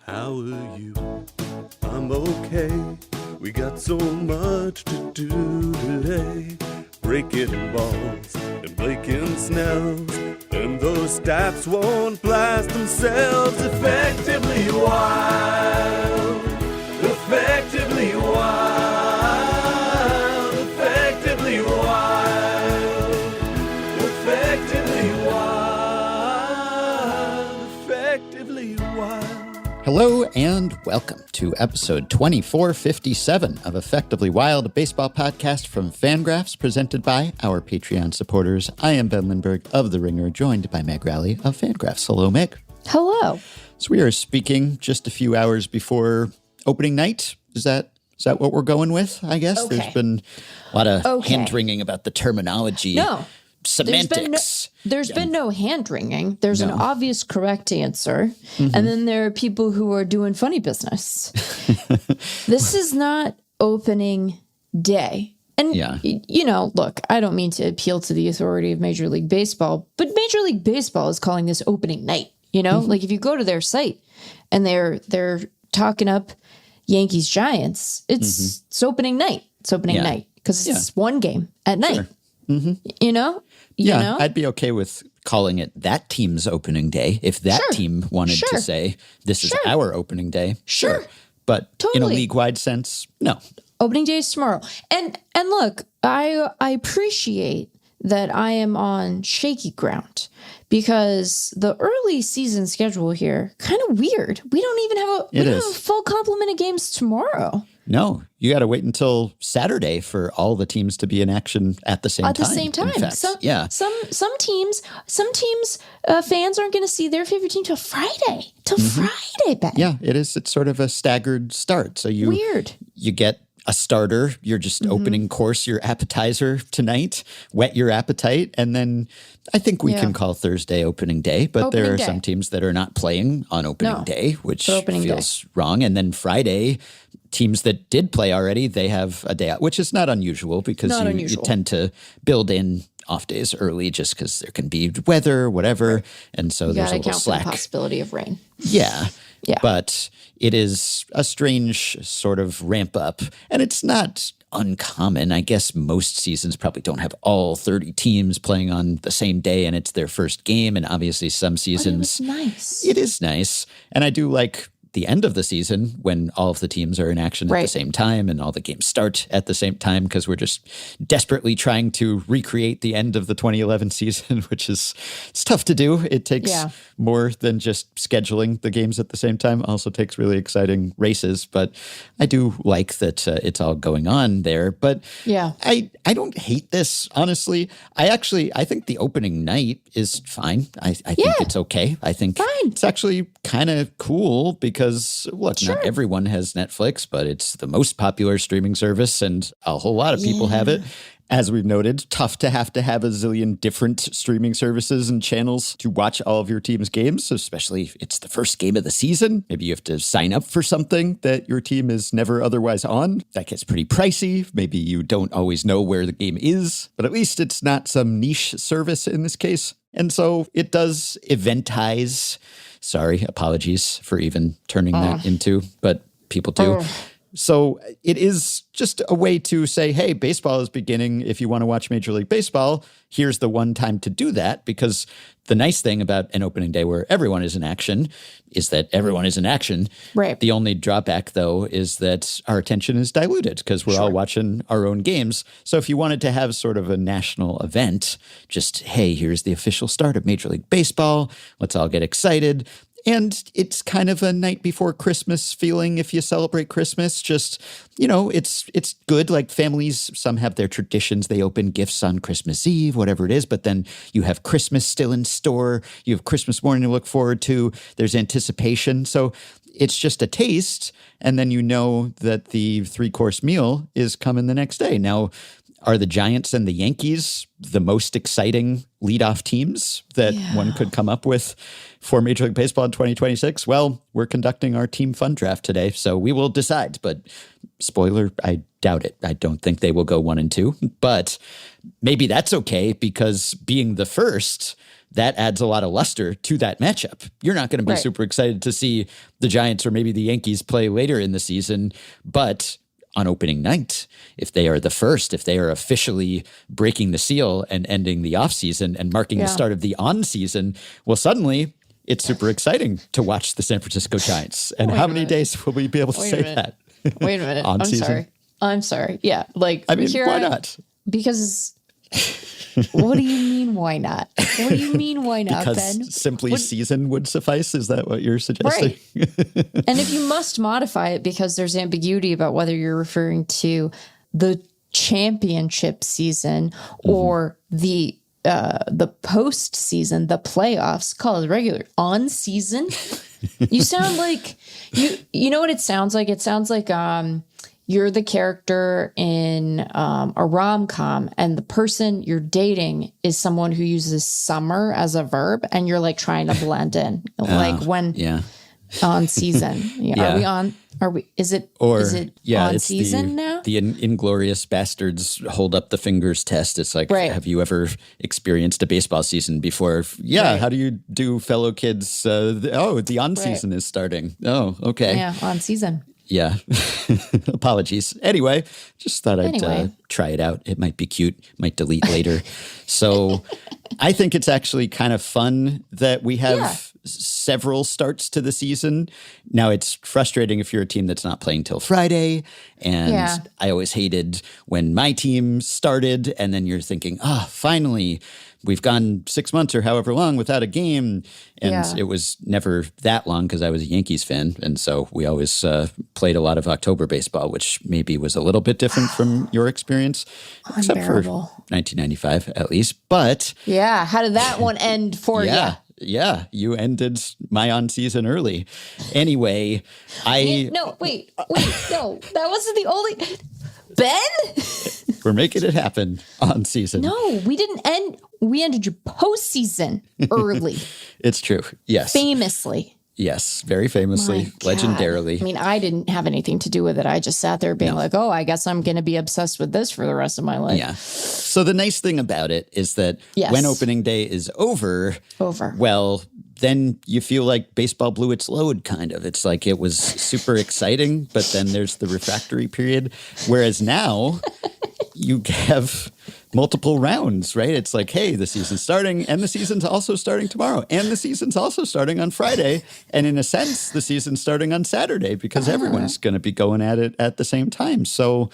How are you? I'm okay. We got so much to do today. Breaking balls and breaking snells. And those stats won't blast themselves. Effectively wild. Effectively wild. Effectively wild. Effectively wild. Effectively wild. Hello and welcome to episode 2457 of Effectively Wild, a baseball podcast from FanGraphs presented by our Patreon supporters. I am Ben Lindbergh of The Ringer, joined by Meg Rowley of FanGraphs. Hello, Meg. Hello. So we are speaking just a few hours before opening night. Is that what we're going with, I guess? Okay. There's been a lot of hand-wringing about the terminology. No. Semantics. There's been no hand-wringing. There's an obvious correct answer. Mm-hmm. And then there are people who are doing funny business. This is not opening day. And, you know, look, I don't mean to appeal to the authority of Major League Baseball, but Major League Baseball is calling this opening night. You know, like if you go to their site and they're talking up Yankees Giants, it's opening night. It's opening night because it's one game at night. Sure. Mm-hmm. You know? You know? I'd be okay with calling it that team's opening day if that team wanted to say this is our opening day. Sure. But in a league-wide sense, no. Opening day is tomorrow. And look, I appreciate that I am on shaky ground because the early season schedule here kind of weird. We don't even have a full complement of games tomorrow. No, you got to wait until Saturday for all the teams to be in action at the same time. At the same time. In fact. Some teams, fans aren't going to see their favorite team till Friday. Friday, Ben. Yeah, it is. It's sort of a staggered start. So you get a starter, you're just opening course, your appetizer tonight, whet your appetite, and then I think we can call Thursday opening day, but there are some teams that are not playing on opening day, which feels wrong. And then Friday, teams that did play already, they have a day out, which is not unusual because you tend to build in off days early just because there can be weather, whatever, and so there's a little slack. For the possibility of rain. Yeah. But it is a strange sort of ramp up, and it's not uncommon. I guess most seasons probably don't have all 30 teams playing on the same day, and it's their first game, and obviously some seasons. But it was nice. It is nice, and I do like the end of the season when all of the teams are in action at the same time and all the games start at the same time because we're just desperately trying to recreate the end of the 2011 season, which is it's tough to do. It takes more than just scheduling the games at the same time. Also takes really exciting races, but I do like that it's all going on there. But I don't hate this, honestly. I think the opening night is fine. I think it's okay. I think it's actually kind of cool because look, not everyone has Netflix, but it's the most popular streaming service and a whole lot of people have it. As we've noted, tough to have a zillion different streaming services and channels to watch all of your team's games, especially if it's the first game of the season. Maybe you have to sign up for something that your team is never otherwise on. That gets pretty pricey. Maybe you don't always know where the game is, but at least it's not some niche service in this case. And so it does eventize. Sorry, apologies for even turning that into, but people do. So it is just a way to say, hey, baseball is beginning. If you want to watch Major League Baseball, here's the one time to do that. Because the nice thing about an opening day where everyone is in action is that everyone is in action. Right. The only drawback, though, is that our attention is diluted because we're all watching our own games. So if you wanted to have sort of a national event, just, hey, here's the official start of Major League Baseball. Let's all get excited. And it's kind of a night before Christmas feeling if you celebrate Christmas. Just, you know, it's good. Like families, some have their traditions. They open gifts on Christmas Eve, whatever it is. But then you have Christmas still in store. You have Christmas morning to look forward to. There's anticipation. So it's just a taste. And then you know that the 3-course meal is coming the next day. Now, are the Giants and the Yankees the most exciting leadoff teams that one could come up with for Major League Baseball in 2026? Well, we're conducting our team fun draft today, so we will decide. But spoiler, I doubt it. I don't think they will go 1 and 2. But maybe that's okay because being the first that adds a lot of luster to that matchup. You're not going to be super excited to see the Giants or maybe the Yankees play later in the season, but on opening night, if they are the first, if they are officially breaking the seal and ending the offseason and marking the start of the on-season, well, suddenly it's super exciting to watch the San Francisco Giants. And how many days will we be able to say that? Wait a minute. I'm sorry. Yeah. Like, I mean, why not? Because what do you mean, why not? What do you mean, why not, because Ben? Simply season would suffice? Is that what you're suggesting? Right. And if you must modify it because there's ambiguity about whether you're referring to the championship season or the postseason, the playoffs, call it regular on season. You sound like you know what it sounds like? It sounds like you're the character in a rom-com and the person you're dating is someone who uses summer as a verb and you're like trying to blend in. Like when on season. Is it on season now? The Inglorious Bastards hold up the fingers test. It's like, have you ever experienced a baseball season before? Yeah. How do you do, fellow kids? The on season is starting. Oh, okay. Yeah, on season. Yeah. Apologies. Anyway, just thought I'd try it out. It might be cute. Might delete later. So I think it's actually kind of fun that we have several starts to the season. Now, it's frustrating if you're a team that's not playing till Friday. And I always hated when my team started and then you're thinking, finally, we've gone 6 months or however long without a game. And it was never that long because I was a Yankees fan. And so we always played a lot of October baseball, which maybe was a little bit different from your experience. Except for 1995, at least. But how did that one end for you? Yeah, you ended my on-season early. Anyway, No, that wasn't the only... Ben? We're making it happen on season. No, we didn't end. We ended your postseason early. It's true. Yes. Famously. Yes, very famously, legendarily. I mean, I didn't have anything to do with it. I just sat there being like, I guess I'm going to be obsessed with this for the rest of my life. Yeah. So the nice thing about it is that when opening day is over, well, then you feel like baseball blew its load, kind of. It's like it was super exciting, but then there's the refractory period. Whereas now you have multiple rounds, right? It's like, hey, the season's starting and the season's also starting tomorrow and the season's also starting on Friday. And in a sense, the season's starting on Saturday because everyone's going to be going at it at the same time. So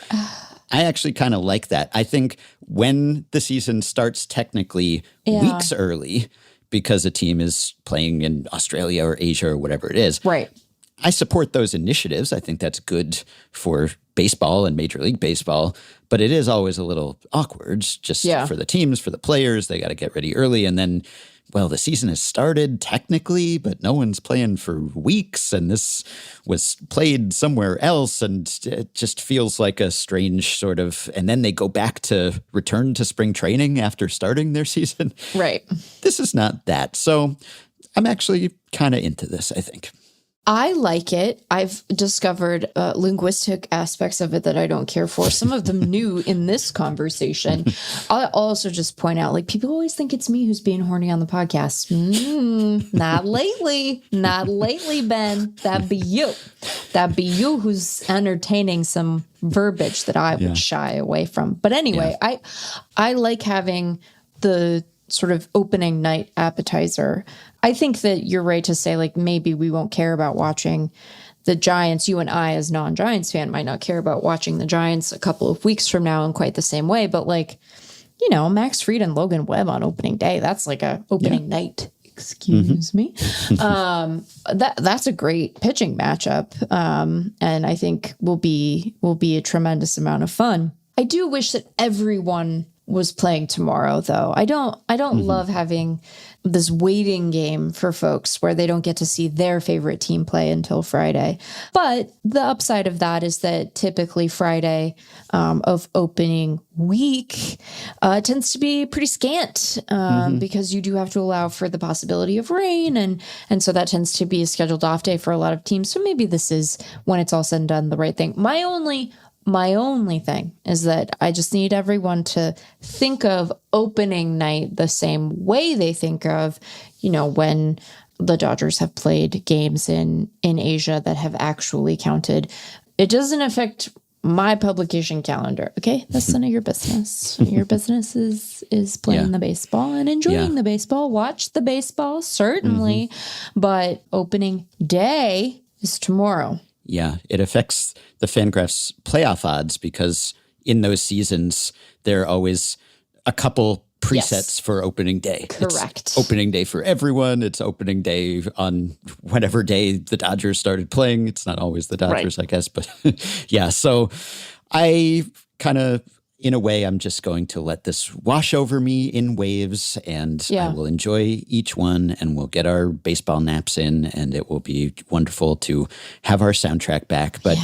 I actually kind of like that. I think when the season starts technically weeks early because a team is playing in Australia or Asia or whatever it is. Right. I support those initiatives. I think that's good for baseball and Major League Baseball, but it is always a little awkward just for the teams, for the players. They got to get ready early. And then, well, the season has started technically, but no one's playing for weeks. And this was played somewhere else. And it just feels like a strange sort of, and then they go back to return to spring training after starting their season. Right. This is not that. So I'm actually kind of into this, I think. I like it. I've discovered linguistic aspects of it that I don't care for. Some of them new in this conversation. I'll also just point out, like, people always think it's me who's being horny on the podcast. Not lately. Not lately, Ben. That'd be you. That'd be you who's entertaining some verbiage that I would shy away from. But anyway, I like having the sort of opening night appetizer. I think that you're right to say, like, maybe we won't care about watching the Giants. You and I, as non-Giants fan, might not care about watching the Giants a couple of weeks from now in quite the same way. But, like, you know, Max Fried and Logan Webb on opening day, that's like a opening night. Excuse me. That's a great pitching matchup. And I think will be a tremendous amount of fun. I do wish that everyone was playing tomorrow, though. I don't love having this waiting game for folks where they don't get to see their favorite team play until Friday. But the upside of that is that typically Friday of opening week tends to be pretty scant because you do have to allow for the possibility of rain. And so that tends to be a scheduled off day for a lot of teams. So maybe this is, when it's all said and done, the right thing. My only My only thing is that I just need everyone to think of opening night the same way they think of, when the Dodgers have played games in Asia that have actually counted. It doesn't affect my publication calendar. Okay, that's none of your business. Your business is playing the baseball and enjoying the baseball. Watch the baseball, certainly, but opening day is tomorrow. Yeah, it affects the FanGraphs playoff odds because in those seasons there are always a couple presets for opening day. Correct. It's opening day for everyone. It's opening day on whatever day the Dodgers started playing. It's not always the Dodgers, I guess, but yeah. So I kind of, in a way, I'm just going to let this wash over me in waves, and I will enjoy each one, and we'll get our baseball naps in, and it will be wonderful to have our soundtrack back. But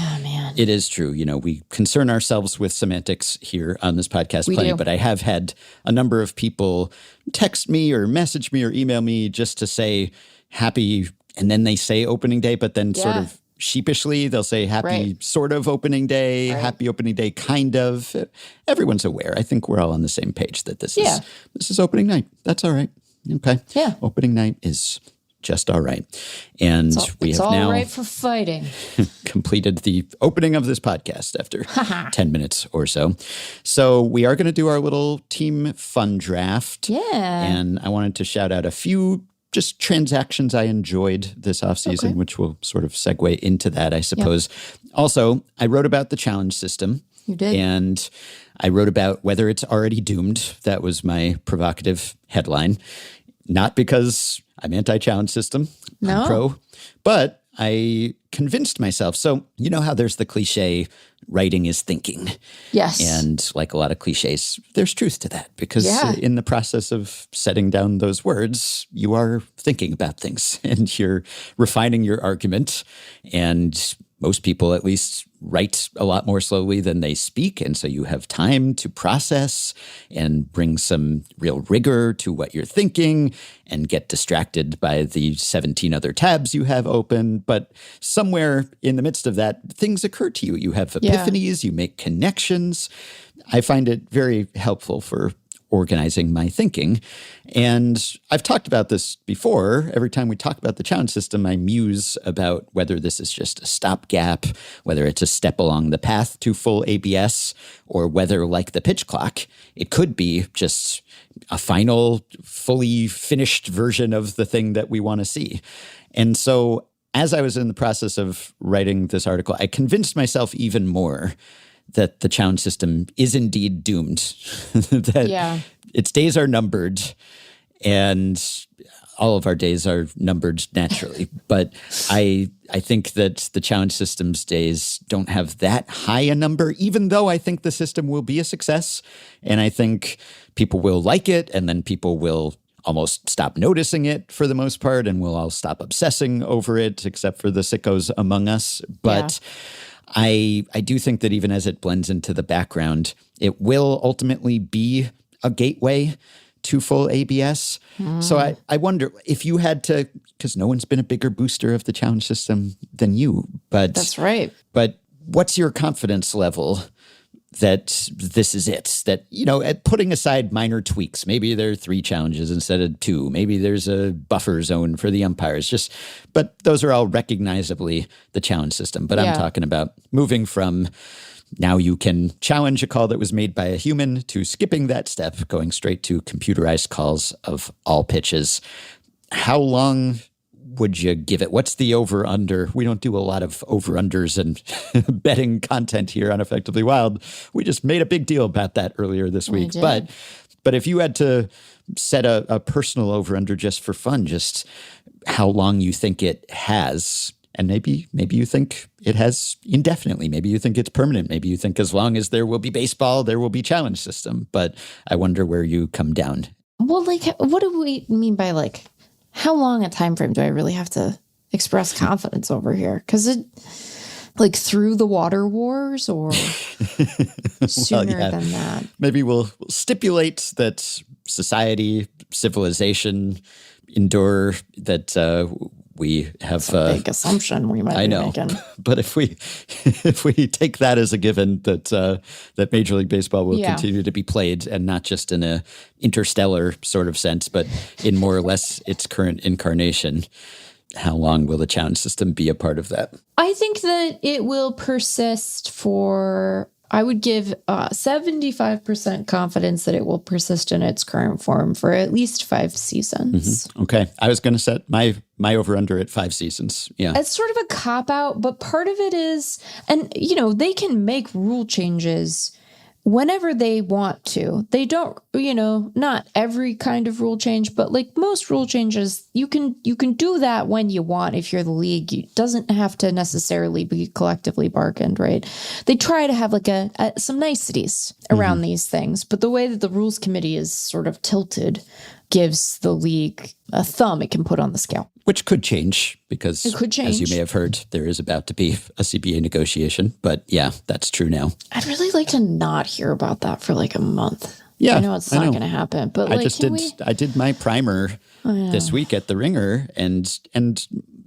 it is true. We concern ourselves with semantics here on this podcast plenty, but I have had a number of people text me or message me or email me just to say happy, and then they say opening day, but then sort of sheepishly, they'll say happy sort of opening day, happy opening day, kind of. Everyone's aware. I think we're all on the same page that this is opening night. That's all right. Okay. Yeah. Opening night is just all right. And we have now all right for fighting. completed the opening of this podcast after 10 minutes or so. So we are going to do our little team fun draft. Yeah. And I wanted to shout out a few just transactions I enjoyed this offseason, which will sort of segue into that, I suppose. Yep. Also, I wrote about the challenge system. You did. And I wrote about whether it's already doomed. That was my provocative headline. Not because I'm anti-challenge system. I'm pro. But I convinced myself. So you know how there's the cliche, writing is thinking. Yes. And like a lot of cliches, there's truth to that because in the process of setting down those words, you are thinking about things and you're refining your argument. And most people at least write a lot more slowly than they speak. And so you have time to process and bring some real rigor to what you're thinking and get distracted by the 17 other tabs you have open. But somewhere in the midst of that, things occur to you. You have epiphanies, you make connections. I find it very helpful for organizing my thinking. And I've talked about this before. Every time we talk about the challenge system, I muse about whether this is just a stopgap, whether it's a step along the path to full ABS, or whether, like the pitch clock, it could be just a final, fully finished version of the thing that we want to see. And so as I was in the process of writing this article, I convinced myself even more that the challenge system is indeed doomed, that its days are numbered, and all of our days are numbered naturally. But I think that the challenge system's days don't have that high a number, even though I think the system will be a success. And I think people will like it, and then people will almost stop noticing it for the most part, and we'll all stop obsessing over it, except for the sickos among us. But I do think that even as it blends into the background, it will ultimately be a gateway to full ABS. So I wonder if you had to, because no one's been a bigger booster of the challenge system than you. But that's right. But what's your confidence level that this is it? That, at putting aside minor tweaks, maybe there are 3 challenges instead of 2. Maybe there's a buffer zone for the umpires. But those are all recognizably the challenge system. But I'm talking about moving from now you can challenge a call that was made by a human to skipping that step, going straight to computerized calls of all pitches. How long would you give it? What's the over-under? We don't do a lot of over-unders and betting content here on Effectively Wild. We just made a big deal about that earlier this week. But if you had to set a personal over-under just for fun, just how long you think it has, and maybe you think it has indefinitely. Maybe you think it's permanent. Maybe you think as long as there will be baseball, there will be challenge system. But I wonder where you come down. Well, what do we mean by how long a time frame do I really have to express confidence over here? Because it, through the water wars or sooner than that? Maybe we'll stipulate that society, civilization endure, that we have That's a big assumption we might be making. But if we take that as a given that Major League Baseball will continue to be played, and not just in a interstellar sort of sense, but in more or less its current incarnation, how long will the challenge system be a part of that? I think that it will persist for, I would give 75% confidence that it will persist in its current form for at least 5 seasons. Mm-hmm. Okay. I was going to set my over-under at 5 seasons. Yeah. It's sort of a cop-out, but part of it is, and, they can make rule changes whenever they want to. They don't, not every kind of rule change, but like most rule changes, you can do that when you want. If you're the league, it doesn't have to necessarily be collectively bargained, right? They try to have like some niceties around these things, but the way that the rules committee is sort of tilted gives the league a thumb it can put on the scale. Which could change because, it could change. As you may have heard, there is about to be a CBA negotiation. But yeah, that's true now. I'd really like to not hear about that for like a month. Yeah, I know it's not going to happen, but I did my primer this week at the Ringer, and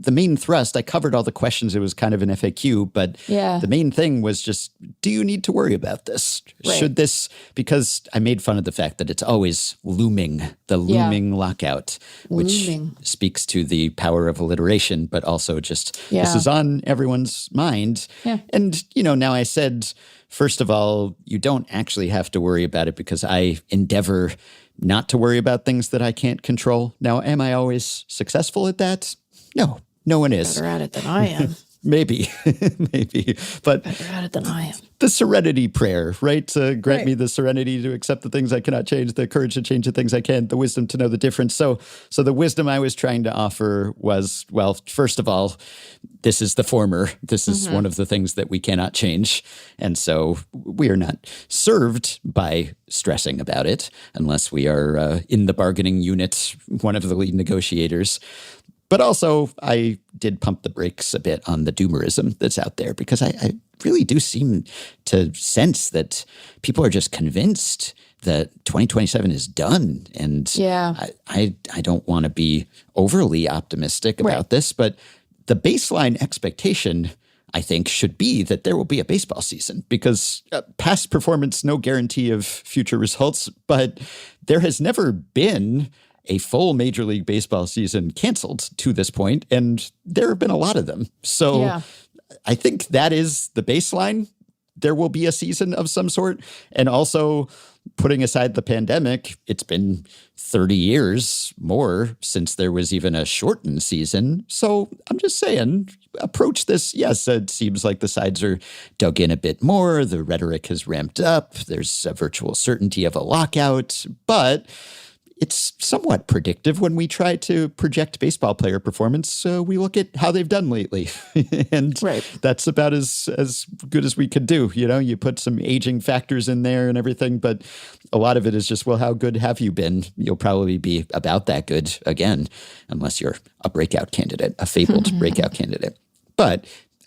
the main thrust, I covered all the questions. It was kind of an FAQ, but the main thing was just, do you need to worry about this? Right. Should this, because I made fun of the fact that it's always looming lockout, which speaks to the power of alliteration, but also just this is on everyone's mind. Yeah. And, now I said, first of all, you don't actually have to worry about it because I endeavor not to worry about things that I can't control. Now, am I always successful at that? No one is. Better at it than I am. Maybe, but better at it than I am. The serenity prayer, right? Grant me the serenity to accept the things I cannot change, the courage to change the things I can, the wisdom to know the difference. So the wisdom I was trying to offer was, well, first of all, this is the former. This is one of the things that we cannot change. And so we are not served by stressing about it unless we are in the bargaining unit, one of the lead negotiators. But also, I did pump the brakes a bit on the doomerism that's out there because I really do seem to sense that people are just convinced that 2027 is done. And I don't want to be overly optimistic about this, but the baseline expectation, I think, should be that there will be a baseball season because past performance, no guarantee of future results, but there has never been a full Major League Baseball season canceled to this point, and there have been a lot of them. So I think that is the baseline. There will be a season of some sort. And also, putting aside the pandemic, it's been 30 years more since there was even a shortened season. So I'm just saying, approach this. Yes, it seems like the sides are dug in a bit more. The rhetoric has ramped up. There's a virtual certainty of a lockout, but it's somewhat predictive when we try to project baseball player performance. We look at how they've done lately, and that's about as good as we could do. You put some aging factors in there and everything, but a lot of it is just, well, how good have you been? You'll probably be about that good again, unless you're a breakout candidate, a fabled breakout candidate. But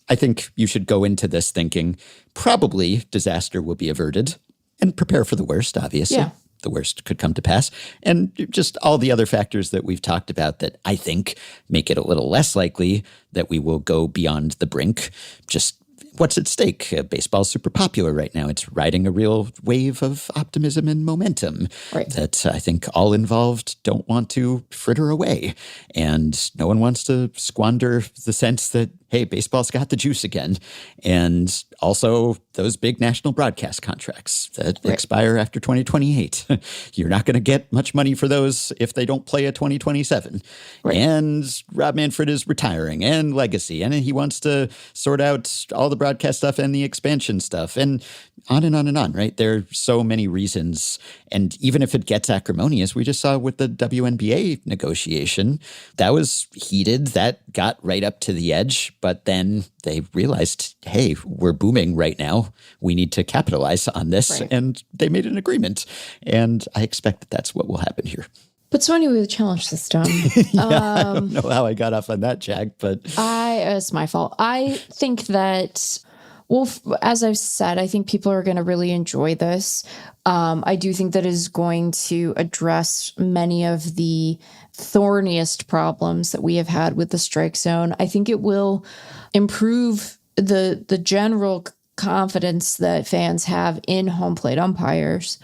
I think you should go into this thinking probably disaster will be averted and prepare for the worst, obviously. Yeah. The worst could come to pass. And just all the other factors that we've talked about that I think make it a little less likely that we will go beyond the brink. Just what's at stake? Baseball's super popular right now. It's riding a real wave of optimism and momentum that I think all involved don't want to fritter away. And no one wants to squander the sense that, hey, baseball's got the juice again. And also those big national broadcast contracts that expire after 2028. You're not going to get much money for those if they don't play at 2027. And Rob Manfred is retiring, and legacy. And he wants to sort out all the broadcast stuff and the expansion stuff and on and on and on, right? There are so many reasons. And even if it gets acrimonious, we just saw with the WNBA negotiation, that was heated. That got right up to the edge. But then they realized, hey, we're booming right now. We need to capitalize on this. And they made an agreement. And I expect that that's what will happen here. But so anyway, the challenge system. I don't know how I got off on that, Jack, but it's my fault. I think that Well, as I've said, I think people are going to really enjoy this. I do think that is going to address many of the thorniest problems that we have had with the strike zone. I think it will improve the general confidence that fans have in home plate umpires,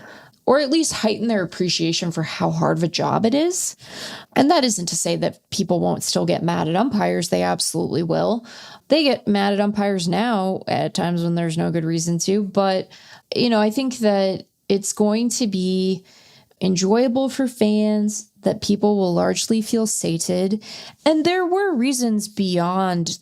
or at least heighten their appreciation for how hard of a job it is. And that isn't to say that people won't still get mad at umpires. They absolutely will. They get mad at umpires now at times when there's no good reason to. But, I think that it's going to be enjoyable for fans, that people will largely feel sated. And there were reasons beyond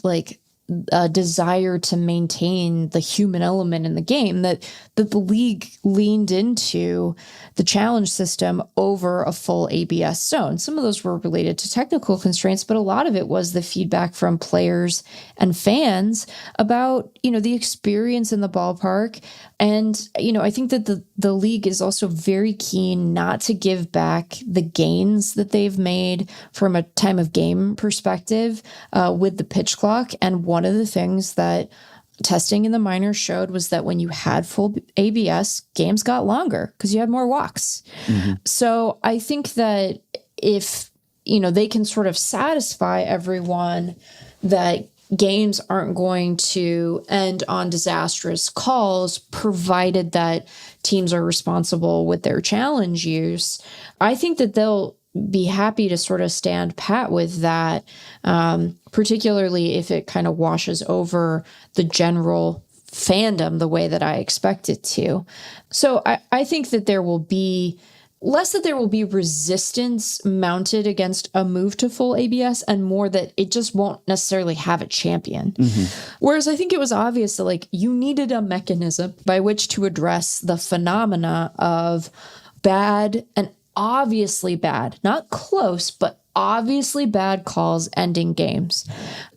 a desire to maintain the human element in the game that the league leaned into the challenge system over a full ABS zone. Some of those were related to technical constraints, but a lot of it was the feedback from players and fans about, the experience in the ballpark. And, I think that the league is also very keen not to give back the gains that they've made from a time of game perspective with the pitch clock. And one of the things that testing in the minors showed was that when you had full ABS, games got longer because you had more walks. Mm-hmm. So I think that if, they can sort of satisfy everyone that games aren't going to end on disastrous calls, provided that teams are responsible with their challenge use, I think that they'll be happy to sort of stand pat with that, particularly if it kind of washes over the general fandom the way that I expect it to. So I think that there will be less that there will be resistance mounted against a move to full ABS and more that it just won't necessarily have a champion. Mm-hmm. Whereas I think it was obvious that you needed a mechanism by which to address the phenomena of bad and obviously bad, not close, but obviously bad calls ending games.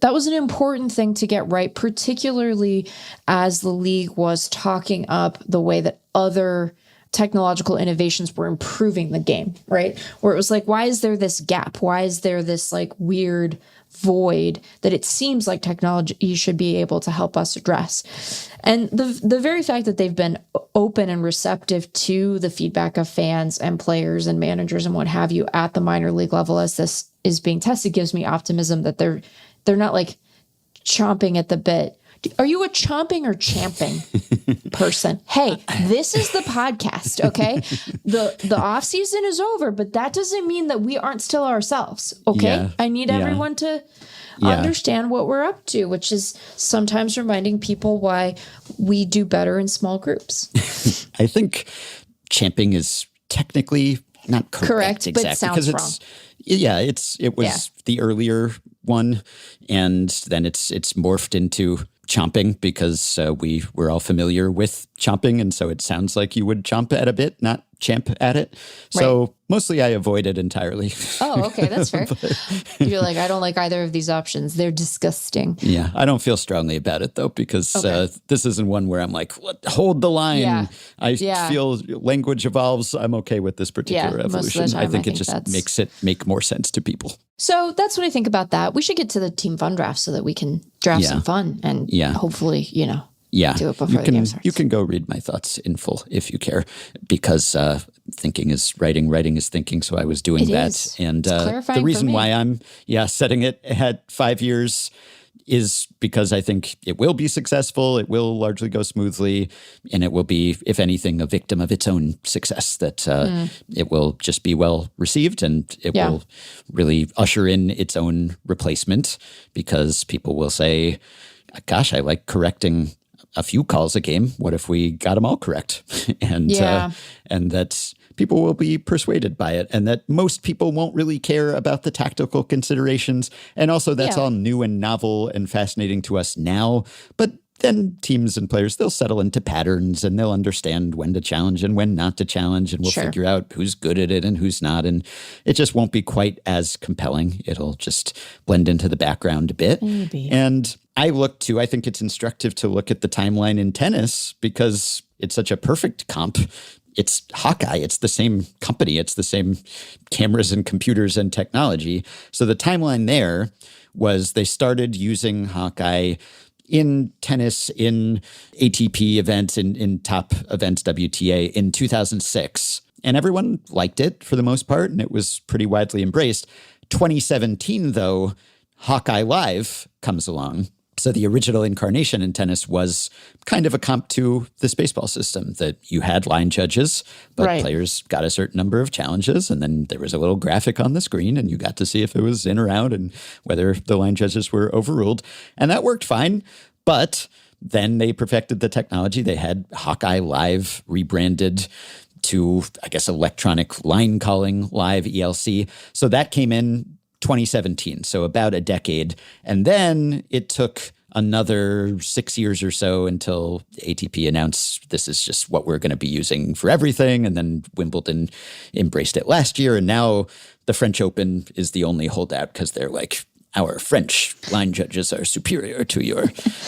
That was an important thing to get right, particularly as the league was talking up the way that other technological innovations were improving the game, right? Where it was why is there this gap? Why is there this weird void that it seems like technology should be able to help us address? And the very fact that they've been open and receptive to the feedback of fans and players and managers and what have you at the minor league level as this is being tested gives me optimism that they're not chomping at the bit. Are you a chomping or champing person? Hey, this is the podcast, okay? The off season is over, but that doesn't mean that we aren't still ourselves, okay? Yeah, I need everyone to understand what we're up to, which is sometimes reminding people why we do better in small groups. I think champing is technically not correct exactly, but it sounds wrong. It was the earlier one, and then it's morphed into chomping because we're all familiar with chomping, and so it sounds like you would chomp at a bit, not champ at it. So mostly I avoid it entirely. Oh, okay, that's fair. You're I don't like either of these options. They're disgusting. Yeah, I don't feel strongly about it though, because this isn't one where I'm hold the line. Yeah. I feel language evolves. I'm okay with this particular evolution. I think it just makes it make more sense to people. So that's what I think about that. We should get to the team fun draft so that we can draft some fun and hopefully, do it before the game starts. You can go read my thoughts in full if you care, because thinking is writing, writing is thinking. So I was doing that. And the reason why I'm setting it at 5 years is because I think it will be successful. It will largely go smoothly, and it will be, if anything, a victim of its own success, that it will just be well received, and it will really usher in its own replacement, because people will say, gosh, I like correcting a few calls a game. What if we got them all correct? And that people will be persuaded by it, and that most people won't really care about the tactical considerations. And also that's all new and novel and fascinating to us now. But then teams and players, they'll settle into patterns, and they'll understand when to challenge and when not to challenge, and we'll figure out who's good at it and who's not. And it just won't be quite as compelling. It'll just blend into the background a bit. Maybe. And I think it's instructive to look at the timeline in tennis, because it's such a perfect comp. It's Hawkeye. It's the same company. It's the same cameras and computers and technology. So the timeline there was they started using Hawkeye in tennis, in ATP events, in top events, WTA, in 2006. And everyone liked it for the most part, and it was pretty widely embraced. 2017, though, Hawkeye Live comes along. So the original incarnation in tennis was kind of a comp to this baseball system, that you had line judges, but players got a certain number of challenges, and then there was a little graphic on the screen, and you got to see if it was in or out and whether the line judges were overruled. And that worked fine, but then they perfected the technology. They had Hawkeye Live rebranded to, I guess, electronic line calling live, ELC. So that came in 2017, so about a decade. And then it took another 6 years or so until ATP announced this is just what we're going to be using for everything. And then Wimbledon embraced it last year. And now the French Open is the only holdout because they're like, our French line judges are superior to your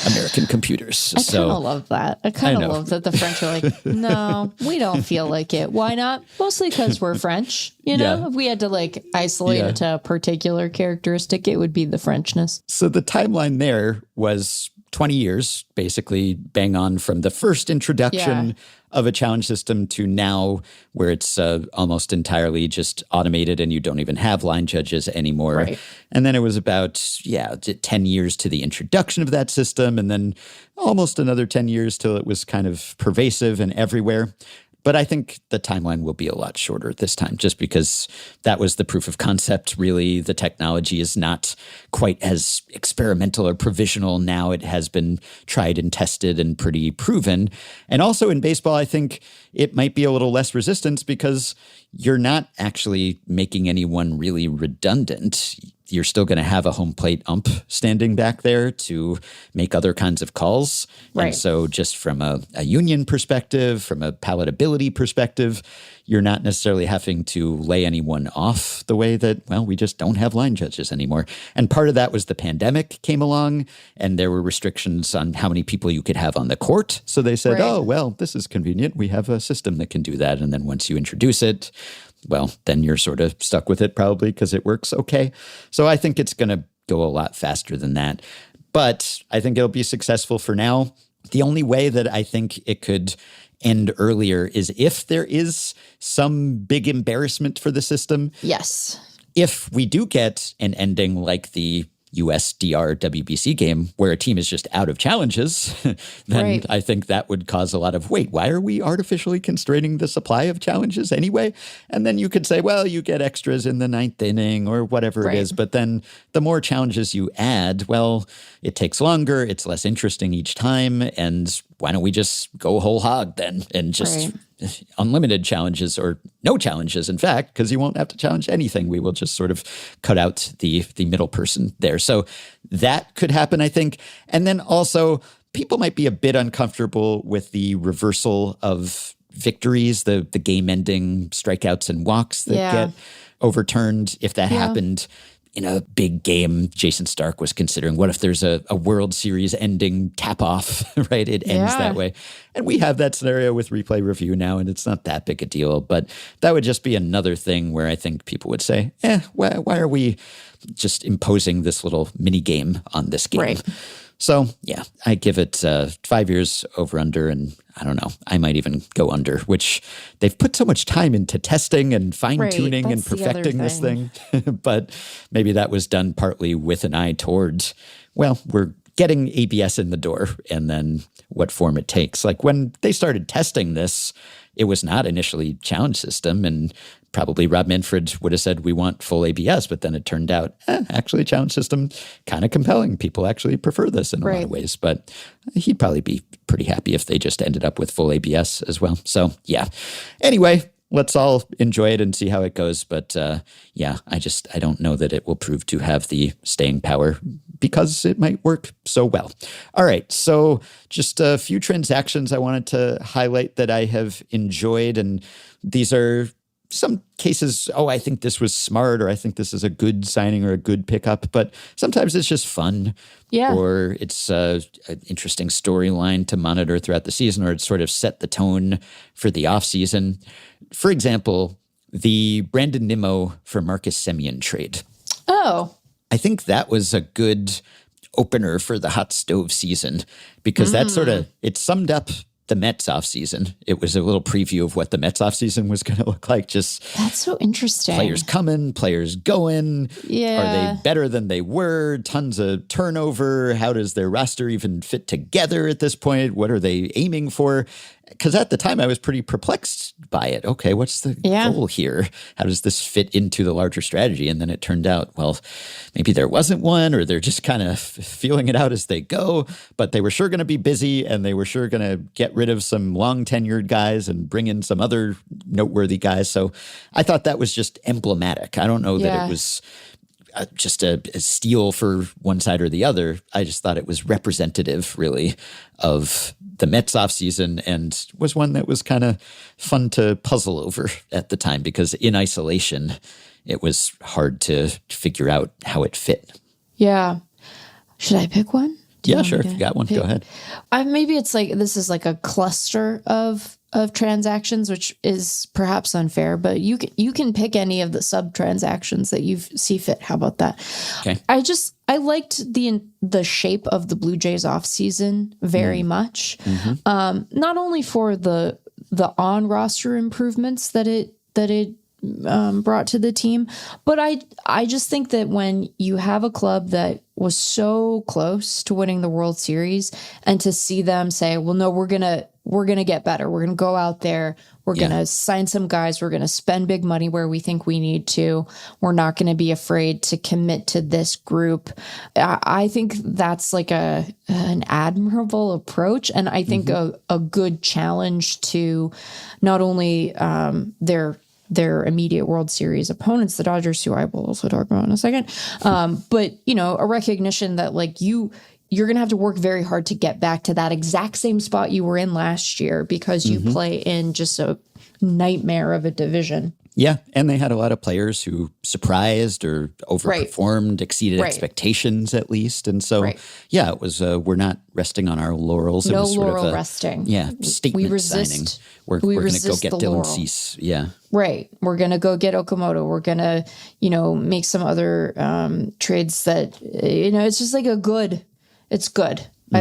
American computers. I kind of love that. I kind of love that the French are like, no, we don't feel like it. Why not? Mostly because we're French. You know, if we had to like isolate it to a particular characteristic, it would be the Frenchness. So the timeline there was 20 years, basically bang on from the first introduction of a challenge system to now, where it's almost entirely just automated and you don't even have line judges anymore. Right. And then it was about, 10 years to the introduction of that system, and then almost another 10 years till it was kind of pervasive and everywhere. But I think the timeline will be a lot shorter this time, just because that was the proof of concept. Really, the technology is not quite as experimental or provisional now. It has been tried and tested and pretty proven. And also in baseball, I think it might be a little less resistance because you're not actually making anyone really redundant. You're still going to have a home plate ump standing back there to make other kinds of calls. Right. And so just from a union perspective, from a palatability perspective, you're not necessarily having to lay anyone off the way that, well, we just don't have line judges anymore. And part of that was the pandemic came along and there were restrictions on how many people you could have on the court. So they said, oh, well, this is convenient. We have a system that can do that. And then once you introduce it, well, then you're sort of stuck with it probably because it works okay. So I think it's going to go a lot faster than that. But I think it'll be successful for now. The only way that I think it could end earlier is if there is some big embarrassment for the system. Yes. If we do get an ending like the USDR WBC game where a team is just out of challenges, then I think that would cause a lot of, wait, why are we artificially constraining the supply of challenges anyway? And then you could say, well, you get extras in the ninth inning or whatever it is. But then the more challenges you add, well, it takes longer. It's less interesting each time. And why don't we just go whole hog then and just unlimited challenges or no challenges, in fact, because you won't have to challenge anything. We will just sort of cut out the middle person there. So that could happen, I think. And then also people might be a bit uncomfortable with the reversal of victories, the game-ending strikeouts and walks that get overturned. If that happened in a big game, Jason Stark was considering, what if there's a World Series ending tap-off, right? It ends that way. And we have that scenario with replay review now, and it's not that big a deal. But that would just be another thing where I think people would say, why are we just imposing this little mini game on this game? Right. So, I give it 5 years over under, and I don't know, I might even go under, which they've put so much time into testing and fine-tuning and perfecting this thing. But maybe that was done partly with an eye towards, well, we're getting ABS in the door and then what form it takes. Like when they started testing this, it was not initially challenge system, and probably Rob Manfred would have said, we want full ABS, but then it turned out, actually challenge system, kind of compelling. People actually prefer this in a lot of ways, but he'd probably be pretty happy if they just ended up with full ABS as well. So anyway, let's all enjoy it and see how it goes. But I don't know that it will prove to have the staying power because it might work so well. All right, so just a few transactions I wanted to highlight that I have enjoyed, and these are some cases, I think this was smart, or I think this is a good signing or a good pickup, but sometimes it's just fun. Yeah. Or it's an interesting storyline to monitor throughout the season, or it sort of set the tone for the offseason. For example, the Brandon Nimmo for Marcus Semien trade. Oh. I think that was a good opener for the hot stove season, because it summed up the Mets offseason. It was a little preview of what the Mets offseason was going to look like. That's so interesting. Players coming, players going. Yeah. Are they better than they were? Tons of turnover. How does their roster even fit together at this point? What are they aiming for? Because at the time I was pretty perplexed by it. Okay, what's the goal here? How does this fit into the larger strategy? And then it turned out, well, maybe there wasn't one, or they're just kind of feeling it out as they go. But they were sure going to be busy, and they were sure going to get rid of some long tenured guys and bring in some other noteworthy guys. So I thought that was just emblematic. I don't know that it was just a steal for one side or the other. I just thought it was representative, really, of the Mets offseason, and was one that was kind of fun to puzzle over at the time, because in isolation, it was hard to figure out how it fit. Yeah. Should I pick one? Yeah, sure. If you got one, go ahead. Maybe it's like this is like a cluster of transactions, which is perhaps unfair, but you can pick any of the sub transactions that you see fit. How about that? Okay. I liked the shape of the Blue Jays offseason very much. Mm-hmm. Not only for the on roster improvements that it brought to the team, but I just think that when you have a club that was so close to winning the World Series, and to see them say, well, no, we're gonna get better. We're gonna go out there. We're gonna sign some guys. We're gonna spend big money where we think we need to. We're not gonna be afraid to commit to this group. I think that's like an admirable approach, and I think a good challenge to not only their immediate World Series opponents, the Dodgers, who I will also talk about in a second. But, a recognition that like you're going to have to work very hard to get back to that exact same spot you were in last year, because you play in just a nightmare of a division. Yeah, and they had a lot of players who surprised or overperformed, exceeded expectations at least. And so, it was, we're not resting on our laurels. No it was sort laurel of resting. Yeah, statement signing. We're going to go get Dylan Cease. Yeah. Right. We're going to go get Okamoto. We're going to, make some other trades that, it's just like it's good. Mm-hmm.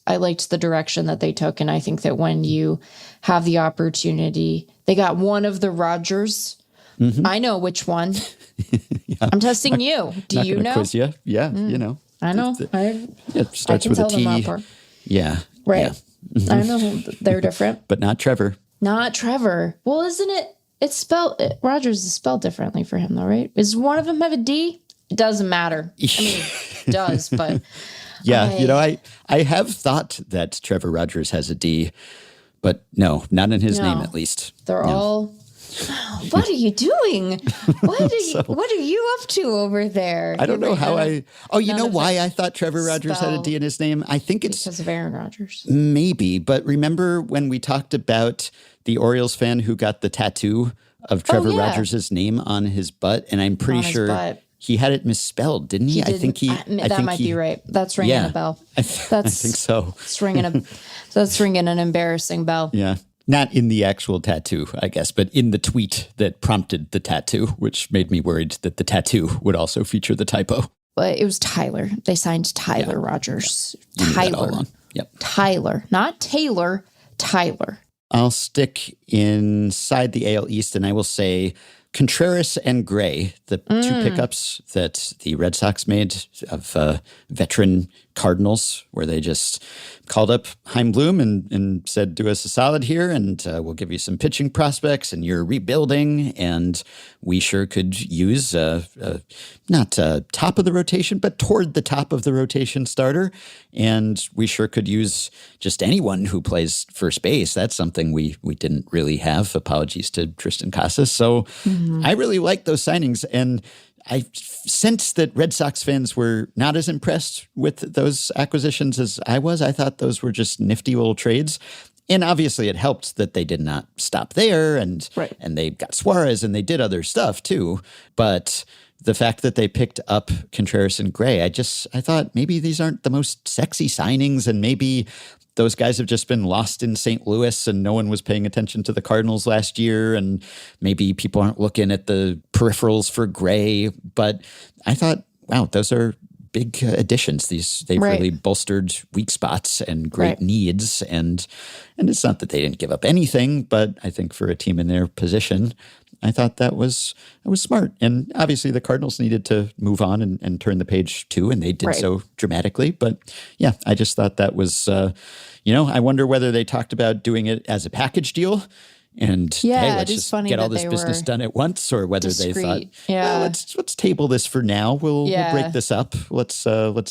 I liked the direction that they took. And I think that when you have the opportunity, they got one of the Rogers. Mm-hmm. I know which one. I'm testing you. Do you know? Quiz you. Yeah. I know. It starts with a T. Yeah. Right. Yeah. Mm-hmm. I know they're different. But not Trevor. Not Trevor. Well, isn't it? It's spelled, Rogers is spelled differently for him though, right? Does one of them have a D? It doesn't matter. I mean, it does, but... Yeah, I have thought that Trevor Rogers has a D, but no, not in his name at least. They're all... What are you doing? What are you up to over there? I don't know how I... Oh, you know why I thought Trevor Rogers had a D in his name? I think it's... Because of Aaron Rodgers. Maybe, but remember when we talked about the Orioles fan who got the tattoo of Trevor Rogers' name on his butt? And I'm pretty sure... He had it misspelled, didn't he? That might be right. That's ringing a bell. I think so. That's ringing an embarrassing bell. Yeah. Not in the actual tattoo, I guess, but in the tweet that prompted the tattoo, which made me worried that the tattoo would also feature the typo. But it was Tyler. They signed Tyler Rogers. Yeah. Tyler. Yep. Tyler. Not Taylor. Tyler. I'll stick inside the AL East, and I will say Contreras and Gray, the two pickups that the Red Sox made of veteran Cardinals, where they just called up Chaim Bloom and said, do us a solid here, and we'll give you some pitching prospects, and you're rebuilding, and we sure could use not top of the rotation, but toward the top of the rotation starter, and we sure could use just anyone who plays first base. That's something we didn't really have. Apologies to Tristan Casas. So I really like those signings, and I sense that Red Sox fans were not as impressed with those acquisitions as I was. I thought those were just nifty little trades. And obviously it helped that they did not stop there, and they got Suarez and they did other stuff too. But the fact that they picked up Contreras and Gray, I thought maybe these aren't the most sexy signings, and maybe those guys have just been lost in St. Louis and no one was paying attention to the Cardinals last year, and maybe people aren't looking at the peripherals for Gray. But I thought, wow, those are big additions. They've really bolstered weak spots and great needs. And it's not that they didn't give up anything, but I think for a team in their position, I thought that was smart. And obviously the Cardinals needed to move on and turn the page too, and they did so dramatically. But yeah, I just thought that was, I wonder whether they talked about doing it as a package deal. And hey, let's just get all this business done at once, or whether they thought, well, let's table this for now. We'll break this up. Let's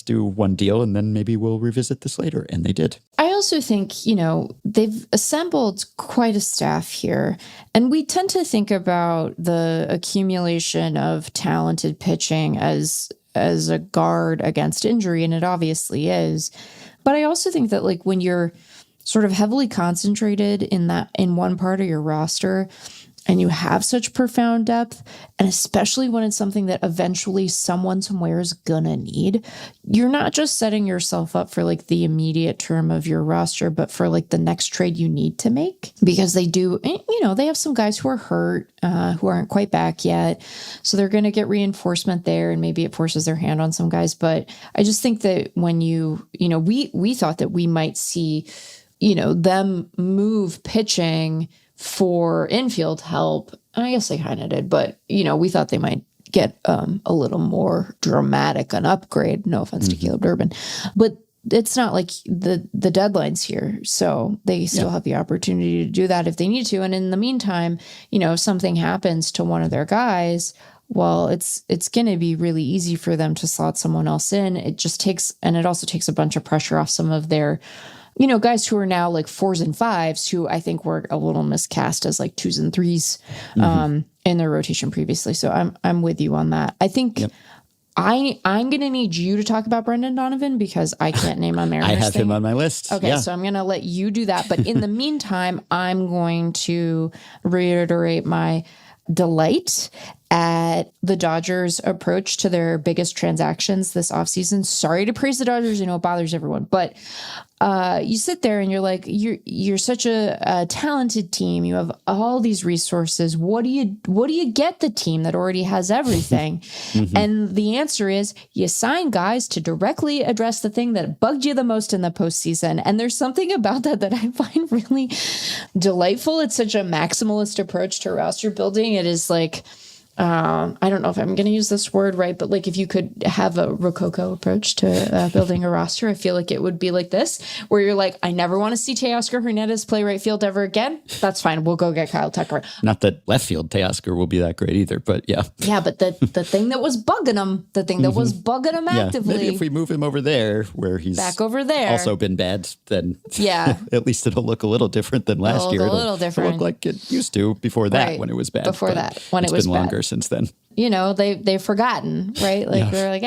do one deal, and then maybe we'll revisit this later. And they did. I also think, they've assembled quite a staff here, and we tend to think about the accumulation of talented pitching as a guard against injury, and it obviously is. But I also think that when you're sort of heavily concentrated in one part of your roster, and you have such profound depth, and especially when it's something that eventually someone somewhere is gonna need, you're not just setting yourself up for the immediate term of your roster, but for the next trade you need to make, because they do, they have some guys who are hurt, who aren't quite back yet. So they're going to get reinforcement there, and maybe it forces their hand on some guys. But I just think that when we thought that we might see, them move pitching for infield help. And I guess they kind of did, but, we thought they might get a little more dramatic an upgrade. No offense to Caleb Durbin. But it's not like the deadline's here. So they still have the opportunity to do that if they need to. And in the meantime, if something happens to one of their guys, well, it's going to be really easy for them to slot someone else in. It also takes a bunch of pressure off some of their guys who are now 4s and 5s, who I think were a little miscast as 2s and 3s in their rotation previously. So I'm with you on that. I think I'm going to need you to talk about Brendan Donovan, because I can't name a Mariners I have him on my list. Okay, so I'm going to let you do that. But in the meantime, I'm going to reiterate my delight at the Dodgers' approach to their biggest transactions this offseason. Sorry to praise the Dodgers, it bothers everyone, but you sit there and you're you're such a talented team. You have all these resources. What do you get the team that already has everything? And the answer is you sign guys to directly address the thing that bugged you the most in the postseason. And there's something about that I find really delightful. It's such a maximalist approach to roster building. It is I don't know if I'm going to use this word right, but if you could have a Rococo approach to building a roster, I feel like it would be like this, where you're I never want to see Teoscar Hernandez play right field ever again. That's fine. We'll go get Kyle Tucker. Not that left field Teoscar will be that great either, but yeah. Yeah, but the thing that was bugging him, actively. Maybe if we move him over there, where he's back over there, also been bad, then at least it'll look a little different than last year. A little different. It'll look like it used to before that, when it was bad. Before that, when it was been bad. Longer since then. They've forgotten, right? They're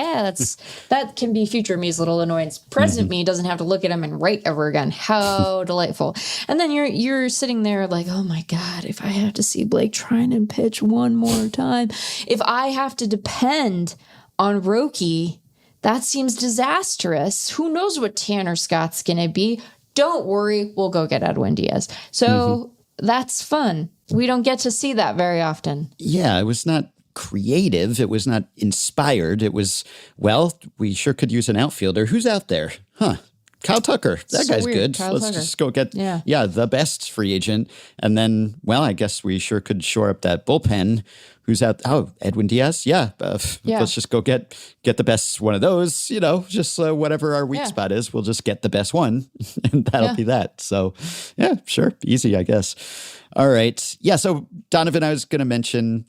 that can be future me's little annoyance. Present me doesn't have to look at him and write ever again. How delightful. And then you're sitting there oh my God, if I have to see Blake trying and pitch one more time, if I have to depend on Roki, that seems disastrous. Who knows what Tanner Scott's going to be? Don't worry, we'll go get Edwin Diaz. So that's fun. We don't get to see that very often. Yeah, it was not creative. It was not inspired. It was, we sure could use an outfielder. Who's out there? Kyle Tucker. That guy's weird. Good. Let's just go get the best free agent. And then, I guess we sure could shore up that bullpen. Who's out? Oh, Edwin Diaz. Let's just go get the best one of those. Just whatever our weak spot is, we'll just get the best one, and that'll be that. So, sure, easy, I guess. All right. Yeah. So Donovan, I was going to mention.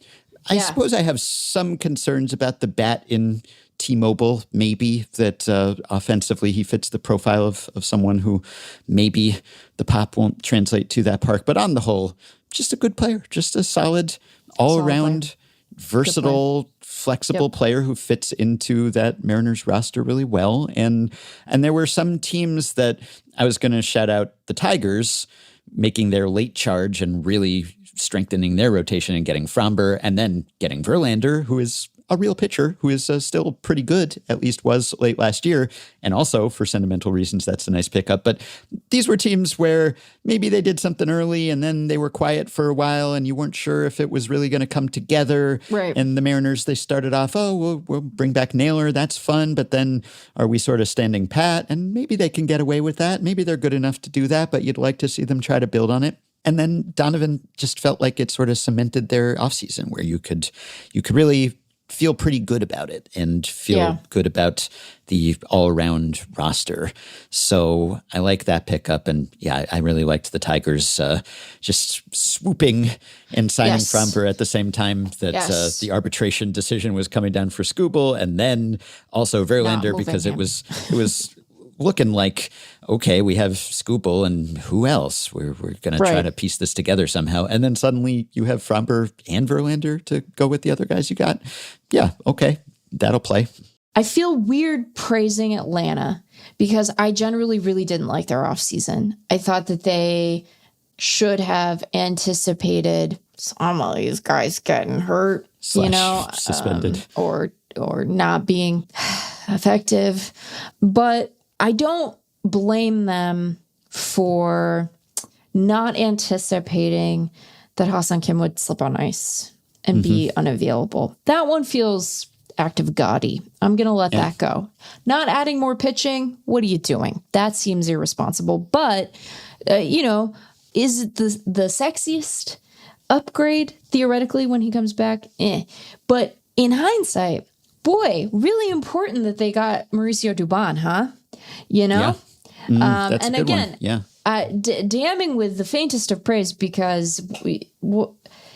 I suppose I have some concerns about the bat in T-Mobile, maybe, that offensively he fits the profile of someone who maybe the pop won't translate to that park. But on the whole, just a good player, just a solid all-around, versatile, flexible player who fits into that Mariners roster really well. And there were some teams that I was going to shout out the Tigers making their late charge and really strengthening their rotation and getting Fromber and then getting Verlander, who is a real pitcher who is still pretty good, at least was late last year. And also, for sentimental reasons, that's a nice pickup. But these were teams where maybe they did something early and then they were quiet for a while and you weren't sure if it was really going to come together. Right. And the Mariners, they started off, we'll bring back Naylor. That's fun. But then are we sort of standing pat? And maybe they can get away with that. Maybe they're good enough to do that, but you'd like to see them try to build on it. And then Donovan just felt like it sort of cemented their offseason where you could really feel pretty good about it and feel good about the all-around roster. So I like that pickup. And I really liked the Tigers just swooping and signing Framber at the same time that the arbitration decision was coming down for Skubal, and then also Verlander because it was looking like, okay, we have Skubal and who else? We're going to try to piece this together somehow. And then suddenly you have Framber and Verlander to go with the other guys you got. Yeah, okay, that'll play. I feel weird praising Atlanta because I generally really didn't like their offseason. I thought that they should have anticipated some of these guys getting hurt, suspended. Or not being effective. But I don't blame them for not anticipating that Ha-Seong Kim would slip on ice and be unavailable. That one feels active gaudy. I'm going to let that go. Not adding more pitching. What are you doing? That seems irresponsible. But, is it the sexiest upgrade theoretically when he comes back? But in hindsight, boy, really important that they got Mauricio Dubon, huh? That's and a good again, one. damning with the faintest of praise because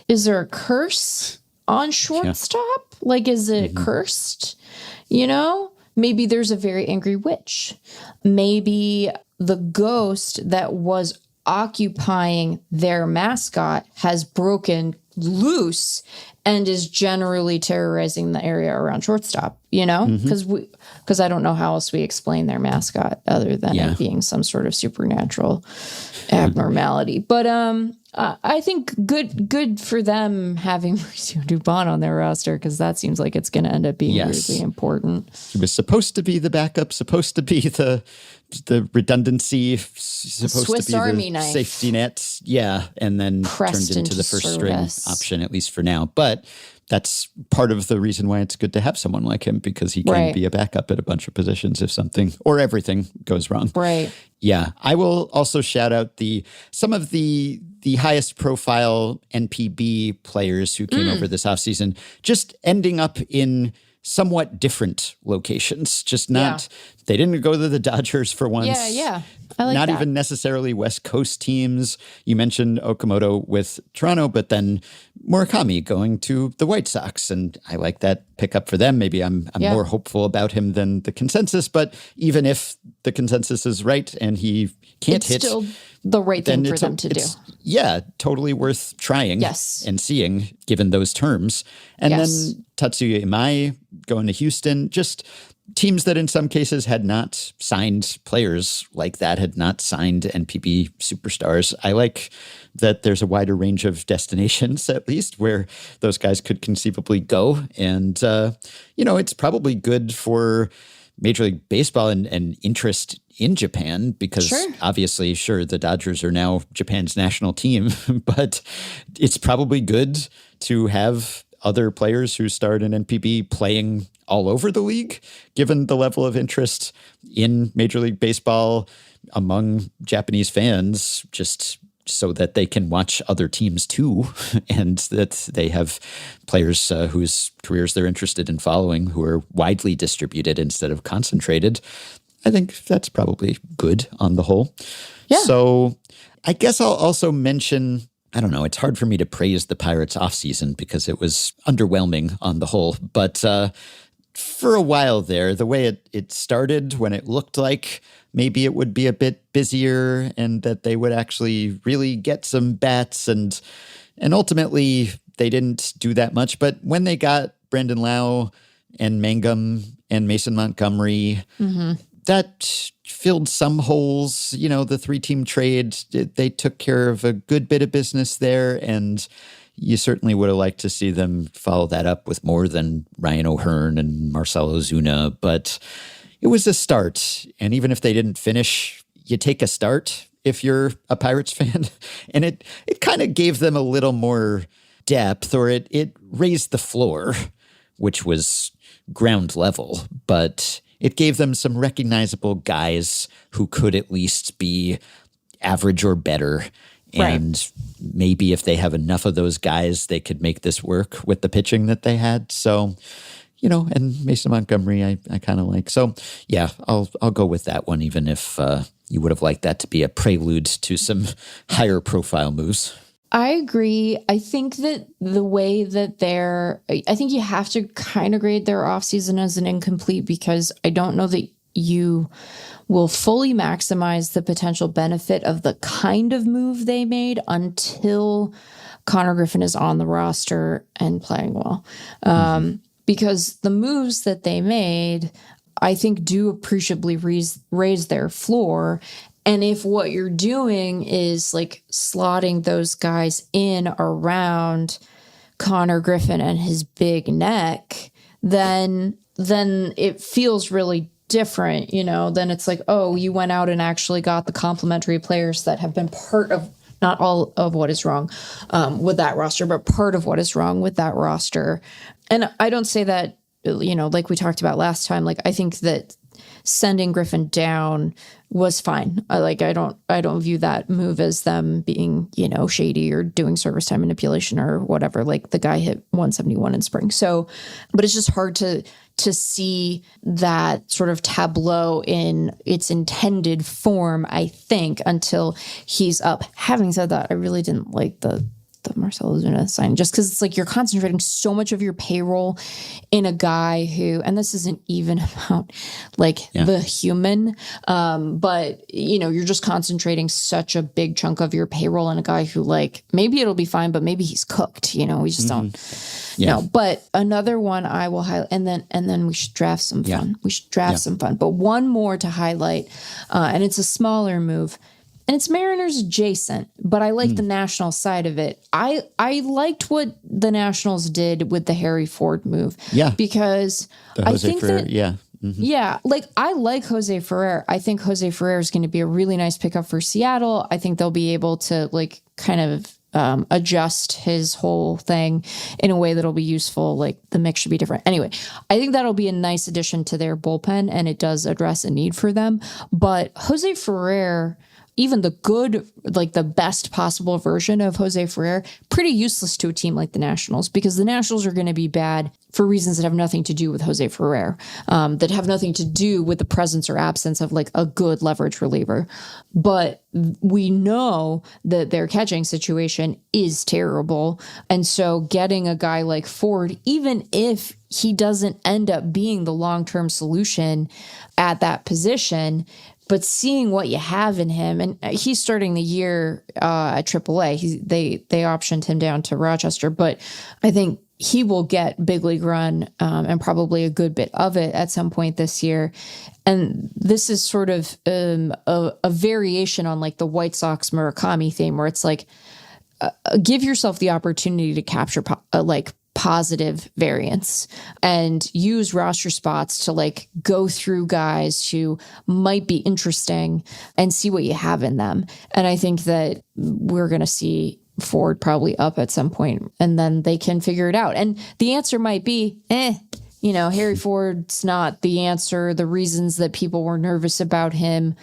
is there a curse on shortstop? Like, is it cursed? Maybe there's a very angry witch. Maybe the ghost that was occupying their mascot has broken loose and is generally terrorizing the area around shortstop, because I don't know how else we explain their mascot other than it being some sort of supernatural abnormality. But I think good for them having Mauricio Dubon on their roster, because that seems like it's going to end up being really important. He was supposed to be the backup, supposed to be the redundancy, supposed Swiss to be Army the knife. Safety net. Yeah, and then Pressed turned into the first string service. option, at least for now. But that's part of the reason why it's good to have someone like him, because he can be a backup at a bunch of positions if something or everything goes wrong. Right. Yeah. I will also shout out some of the highest profile NPB players who came over this offseason, just ending up in somewhat different locations. Just not, they didn't go to the Dodgers for once. Yeah. I like not that. even necessarily West Coast teams. You mentioned Okamoto with Toronto, but then Murakami going to the White Sox. And I like that pickup for them. Maybe I'm more hopeful about him than the consensus, but even if the consensus is right and he can't hit, still the right thing for them to do. Yeah, totally worth trying and seeing given those terms. And then Tatsuya Imai going to Houston, just teams that in some cases had not signed players like that, had not signed NPB superstars. I like that there's a wider range of destinations, at least, where those guys could conceivably go. And, it's probably good for Major League Baseball and interest in Japan, because obviously, the Dodgers are now Japan's national team, but it's probably good to have other players who start in NPB playing all over the league, given the level of interest in Major League Baseball among Japanese fans, just so that they can watch other teams too, and that they have players whose careers they're interested in following who are widely distributed instead of concentrated. I think that's probably good on the whole. Yeah. So I guess I'll also mention, I don't know, it's hard for me to praise the Pirates offseason because it was underwhelming on the whole. But for a while there, the way it started, when it looked like maybe it would be a bit busier and that they would actually really get some bats, and ultimately they didn't do that much. But when they got Brandon Lau and Mangum and Mason Montgomery, that filled some holes. The 3-team trade, they took care of a good bit of business there. And, you certainly would have liked to see them follow that up with more than Ryan O'Hearn and Marcelo Zuna, but it was a start. And even if they didn't finish, you take a start if you're a Pirates fan. And it kind of gave them a little more depth, or it raised the floor, which was ground level, but it gave them some recognizable guys who could at least be average or better. And maybe if they have enough of those guys, they could make this work with the pitching that they had. So, and Mason Montgomery, I kind of like. So, yeah, I'll go with that one, even if you would have liked that to be a prelude to some higher profile moves. I agree. I think that the way that I think you have to kind of grade their offseason as an incomplete, because I don't know that you will fully maximize the potential benefit of the kind of move they made until Connor Griffin is on the roster and playing well. Because the moves that they made, I think, do appreciably raise their floor. And if what you're doing is like slotting those guys in around Connor Griffin and his big neck, then it feels really different, then it's like, oh, you went out and actually got the complementary players that have been part of, not all of what is wrong with that roster, but part of what is wrong with that roster. And I don't say that, like we talked about last time, like I think that sending Griffin down was fine. I don't view that move as them being, shady or doing service time manipulation or whatever. Like the guy hit 171 in spring. So, but it's just hard to see that sort of tableau in its intended form, I think, until he's up. Having said that, I really didn't like the Marcelo Zuna sign, just because it's like you're concentrating so much of your payroll in a guy who, and this isn't even about the human, but you're just concentrating such a big chunk of your payroll in a guy who maybe it'll be fine, but maybe he's cooked, we just don't know. But another one I will highlight, and then we should draft some fun. We should draft some fun, but one more to highlight, and it's a smaller move. And it's Mariners adjacent, but I like the National side of it. I liked what the Nationals did with the Harry Ford move. Yeah. Because I think that, I like Jose Ferrer. I think Jose Ferrer is going to be a really nice pickup for Seattle. I think they'll be able to kind of adjust his whole thing in a way that'll be useful. Like the mix should be different. Anyway, I think that'll be a nice addition to their bullpen, and it does address a need for them. But Jose Ferrer, even the good, the best possible version of Jose Ferrer, pretty useless to a team like the Nationals, because the Nationals are going to be bad for reasons that have nothing to do with Jose Ferrer, that have nothing to do with the presence or absence of a good leverage reliever. But we know that their catching situation is terrible. And so getting a guy like Ford, even if he doesn't end up being the long-term solution at that position, but seeing what you have in him, and he's starting the year at AAA. They optioned him down to Rochester, but I think he will get big league run and probably a good bit of it at some point this year. And this is sort of a variation on the White Sox Murakami theme, where it's give yourself the opportunity to capture positive variance and use roster spots to go through guys who might be interesting and see what you have in them. And I think that we're going to see Ford probably up at some point, and then they can figure it out. And the answer might be, Harry Ford's not the answer. The reasons that people were nervous about him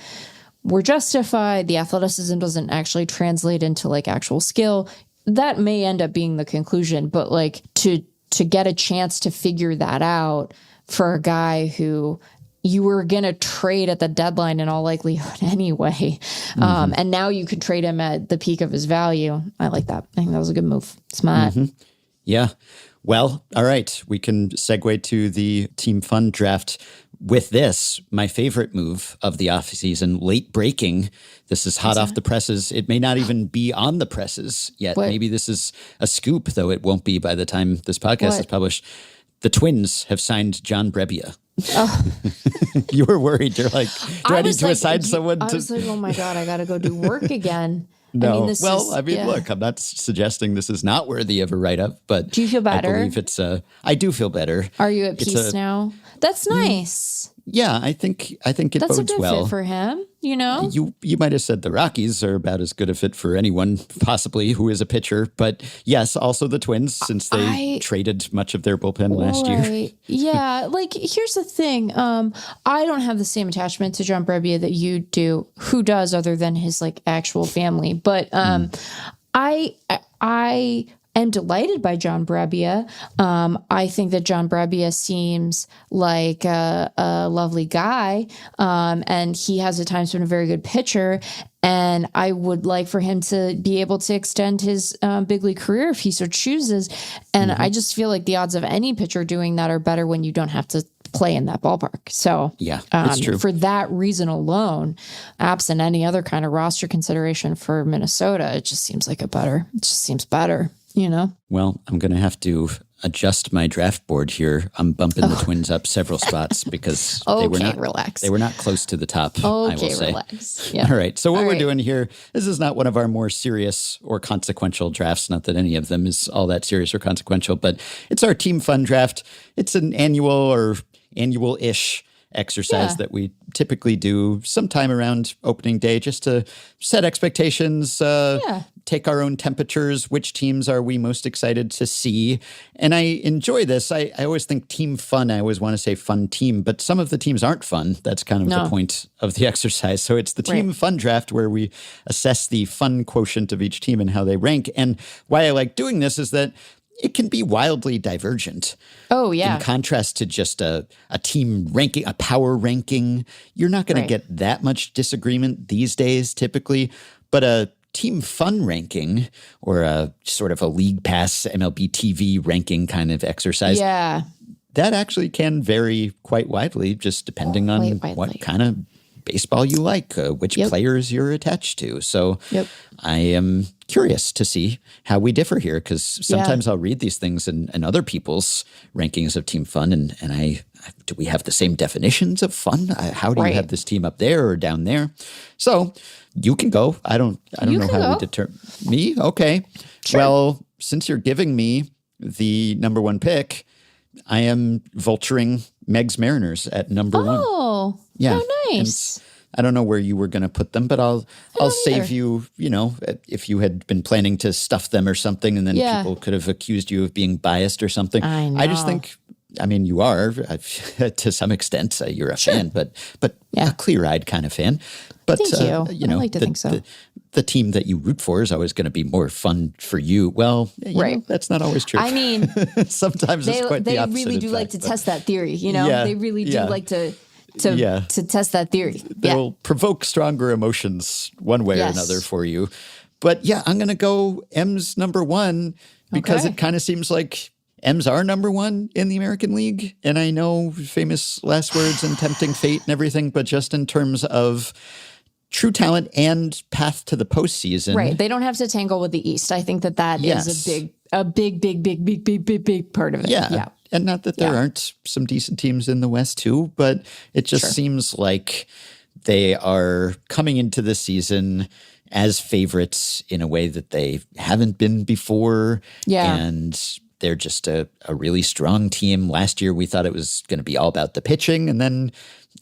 were justified. The athleticism doesn't actually translate into actual skill. That may end up being the conclusion, but to get a chance to figure that out for a guy who you were going to trade at the deadline in all likelihood anyway, and now you could trade him at the peak of his value. I like that. I think that was a good move. Smart. Yeah. Well, all right. We can segue to the Team Fun draft with this, my favorite move of the offseason, late breaking. This is hot off the presses. It may not even be on the presses yet. What? Maybe this is a scoop, though it won't be by the time this podcast is published. The Twins have signed John Brebbia. Oh. You were worried. You're do I need to assign someone to... I was oh my God, I got to go do work again. No. Look, I'm not suggesting this is not worthy of a write-up, but do you feel better? I believe I do feel better. Are you at peace now? That's nice. Yeah, I think it That's bodes well. That's a good fit for him, you know? You might have said the Rockies are about as good a fit for anyone, possibly, who is a pitcher. But yes, also the Twins, since they traded much of their bullpen last year. Yeah, like, here's the thing. I don't have the same attachment to John Brebbia that you do. Who does, other than his, like, actual family? But I am delighted by John Brebbia. I think that John Brebbia seems like a lovely guy, and he has at times been a very good pitcher. And I would like for him to be able to extend his big league career if he so chooses. And I just feel like the odds of any pitcher doing that are better when you don't have to play in that ballpark. So yeah, it's true. For that reason alone, absent any other kind of roster consideration for Minnesota, it just seems better. You know? Well, I'm going to have to adjust my draft board here. I'm bumping the Twins up several spots because they were not close to the top, I will say. Relax. Yeah. All right. So what we're doing here, this is not one of our more serious or consequential drafts. Not that any of them is all that serious or consequential, but it's our team fun draft. It's an annual-ish exercise that we typically do sometime around opening day just to set expectations, take our own temperatures, which teams are we most excited to see. And I enjoy this. I always think team fun. I always want to say fun team, but some of the teams aren't fun. That's kind of the point of the exercise. So it's the team fun draft where we assess the fun quotient of each team and how they rank. And why I like doing this is that it can be wildly divergent. Oh, yeah. In contrast to just a team ranking, a power ranking, you're not going to get that much disagreement these days typically. But a team fun ranking or a sort of a league pass MLB TV ranking kind of exercise, that actually can vary quite widely just depending on what kind of baseball you like, which players you're attached to. So I am curious to see how we differ here because sometimes I'll read these things and other people's rankings of team fun and do we have the same definitions of fun? How do you have this team up there or down there? So you can go. I don't know how we determine me. Okay. Sure. Well, since you're giving me the number one pick, I am vulturing Meg's Mariners at number one. Oh, how nice. And I don't know where you were going to put them, but I'll save you, if you had been planning to stuff them or something, and then people could have accused you of being biased or something. I know. I just think, you are, to some extent, you're a fan, but a clear-eyed kind of fan. But, thank you. I like to think so. The team that you root for is always going to be more fun for you. Well, that's not always true. I mean, sometimes it's quite the opposite. They really do like to test that theory, they really do like to test that theory. They'll provoke stronger emotions one way or another for you. But I'm going to go M's number one because it kind of seems like M's are number one in the American League. And I know famous last words and tempting fate and everything, but just in terms of true talent and path to the postseason. Right. They don't have to tangle with the East. I think that is a big part of it. Yeah. And not that there aren't some decent teams in the West too, but it just seems like they are coming into the season as favorites in a way that they haven't been before. Yeah. And they're just a really strong team. Last year, we thought it was going to be all about the pitching, and then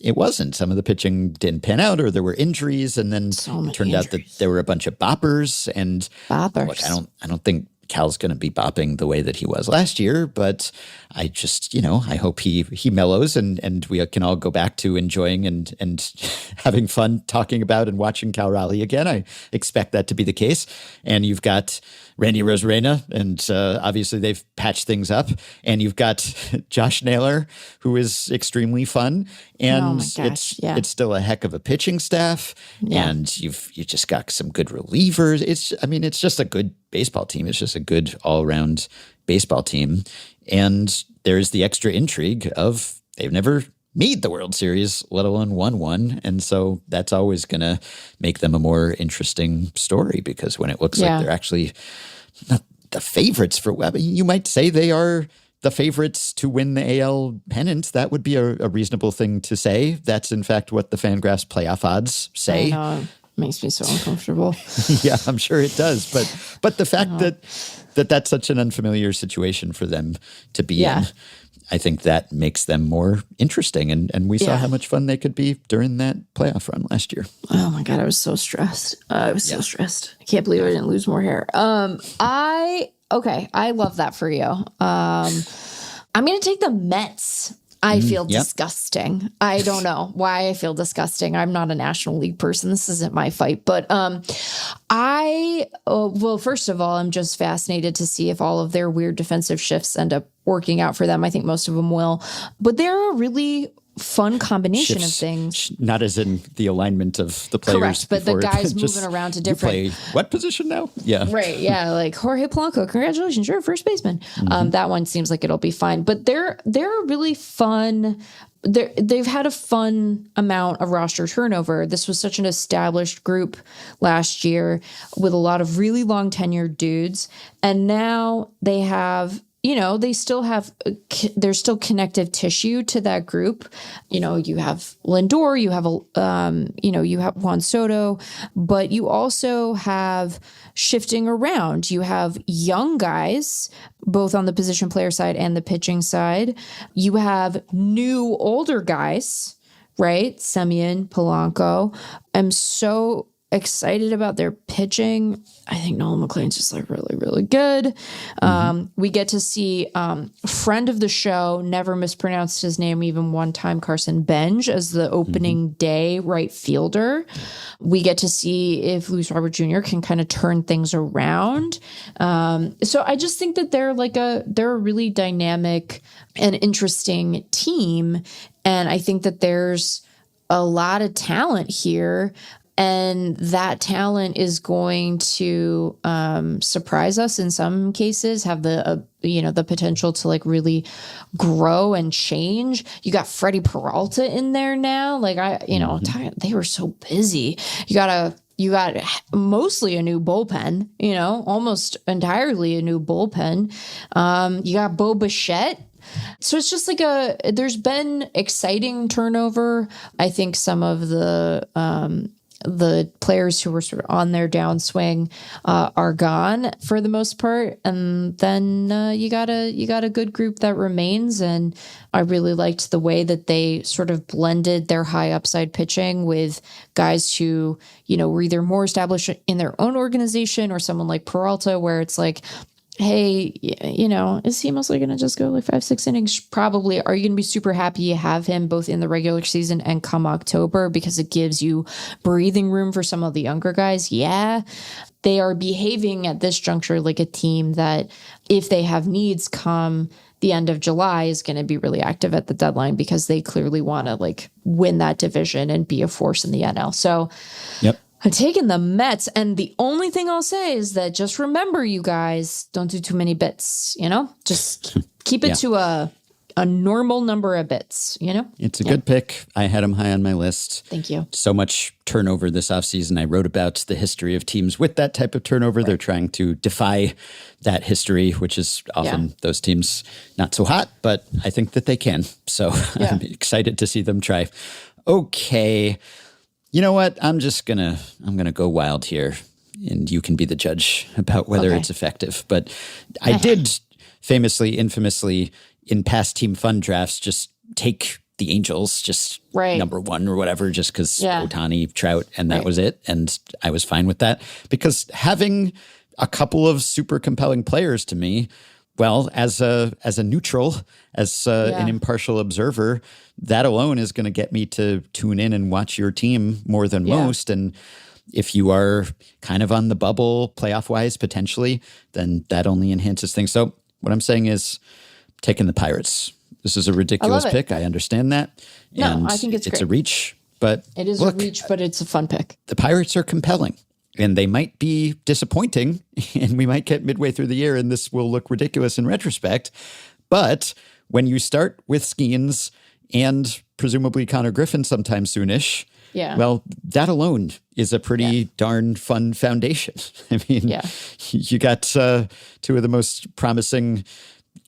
it wasn't. Some of the pitching didn't pan out, or there were injuries, and then it turned out that there were a bunch of boppers. And look, I don't think Cal's going to be bopping the way that he was last year, but I just, I hope he mellows and we can all go back to enjoying and having fun talking about and watching Cal Raleigh again. I expect that to be the case. And you've got Randy Rosarena, and obviously they've patched things up. And you've got Josh Naylor, who is extremely fun. And it's still a heck of a pitching staff. Yeah. And you just got some good relievers. It's just a good baseball team. It's just a good all-around baseball team. And there's the extra intrigue of they've never made the World Series, let alone won one. And so that's always going to make them a more interesting story, because when it looks like they're actually not the favorites for, you might say they are the favorites to win the AL pennant. That would be a reasonable thing to say. That's in fact what the FanGraphs playoff odds say. makes me so uncomfortable. Yeah, I'm sure it does. But the fact that's such an unfamiliar situation for them to be in, I think that makes them more interesting. And we saw how much fun they could be during that playoff run last year. Oh my God, I was so stressed. I was so stressed. I can't believe I didn't lose more hair. I love that for you. I'm going to take the Mets. I feel disgusting. I don't know why I feel disgusting. I'm not a National League person. This isn't my fight. But well, first of all, I'm just fascinated to see if all of their weird defensive shifts end up working out for them. I think most of them will. But they're a really fun combination of things. Not as in the alignment of the players. Correct, but the guys moving around to different. You play what position now? Yeah. Right, yeah, like Jorge Polanco, congratulations, you're a first baseman. That one seems like it'll be fine. But they're really fun. They've had a fun amount of roster turnover. This was such an established group last year with a lot of really long tenured dudes. And now they have, they still have, there's still connective tissue to that group. You have Lindor, you have Juan Soto, but you also have shifting around. You have young guys, both on the position player side and the pitching side. You have new older guys, right? Semien, Polanco. I'm so excited about their pitching. I think Nolan McLean's just like really, really good. We get to see friend of the show, never mispronounced his name even one time, Carson Benj as the opening day right fielder. We get to see if Luis Robert Jr. can kind of turn things around. So I just think that they're a really dynamic and interesting team. And I think that there's a lot of talent here. And that talent is going to surprise us in some cases, have the potential to like really grow and change. You got Freddie Peralta in there now. They were so busy. You got mostly a new bullpen, almost entirely a new bullpen. You got Bo Bichette. So it's just there's been exciting turnover. I think some of the players who were sort of on their downswing are gone for the most part, and then you got a good group that remains. And I really liked the way that they sort of blended their high upside pitching with guys who were either more established in their own organization or someone like Peralta, where it's like, hey, is he mostly going to just go like 5-6 innings? Probably. Are you going to be super happy you have him both in the regular season and come October because it gives you breathing room for some of the younger guys? Yeah. They are behaving at this juncture like a team that if they have needs come the end of July is going to be really active at the deadline because they clearly want to like win that division and be a force in the NL. So yep. I'm taking the Mets, and the only thing I'll say is that just remember, you guys, don't do too many bits, Just keep it to a normal number of bits, It's a good pick. I had them high on my list. Thank you. So much turnover this offseason. I wrote about the history of teams with that type of turnover. Right. They're trying to defy that history, which is often those teams not so hot, but I think that they can. So I'm excited to see them try. Okay. You know what? I'm gonna go wild here, and you can be the judge about whether it's effective. But I did infamously, in past Team Fun drafts, just take the Angels, just number one or whatever, just because Ohtani, Trout, and that was it. And I was fine with that because having a couple of super compelling players to me, well, as a neutral, as an impartial observer, that alone is going to get me to tune in and watch your team more than most. And if you are kind of on the bubble playoff-wise, potentially, then that only enhances things. So what I'm saying is taking the Pirates. This is a ridiculous pick. I understand that. No, I think it's great. A reach. But it is a reach, but it's a fun pick. The Pirates are compelling. And they might be disappointing, and we might get midway through the year, and this will look ridiculous in retrospect. But when you start with Skeens and presumably Connor Griffin sometime soonish, well, that alone is a pretty darn fun foundation. I mean, you got two of the most promising,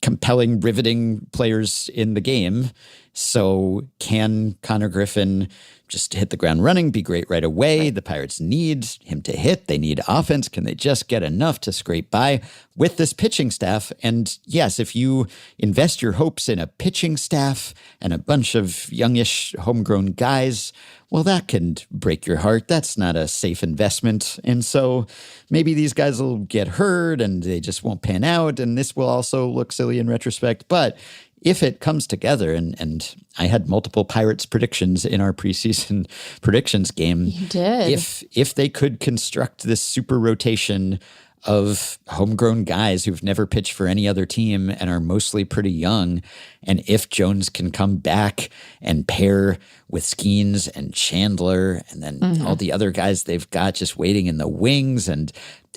compelling, riveting players in the game. So can Connor Griffin just hit the ground running, be great right away? The Pirates need him to hit. They need offense. Can they just get enough to scrape by with this pitching staff? And yes, if you invest your hopes in a pitching staff and a bunch of youngish homegrown guys, well, that can break your heart. That's not a safe investment. And so maybe these guys will get hurt and they just won't pan out. And this will also look silly in retrospect. But if it comes together, and I had multiple Pirates predictions in our preseason predictions game. You did. If they could construct this super rotation of homegrown guys who've never pitched for any other team and are mostly pretty young, and if Jones can come back and pair with Skeens and Chandler and then all the other guys they've got just waiting in the wings, and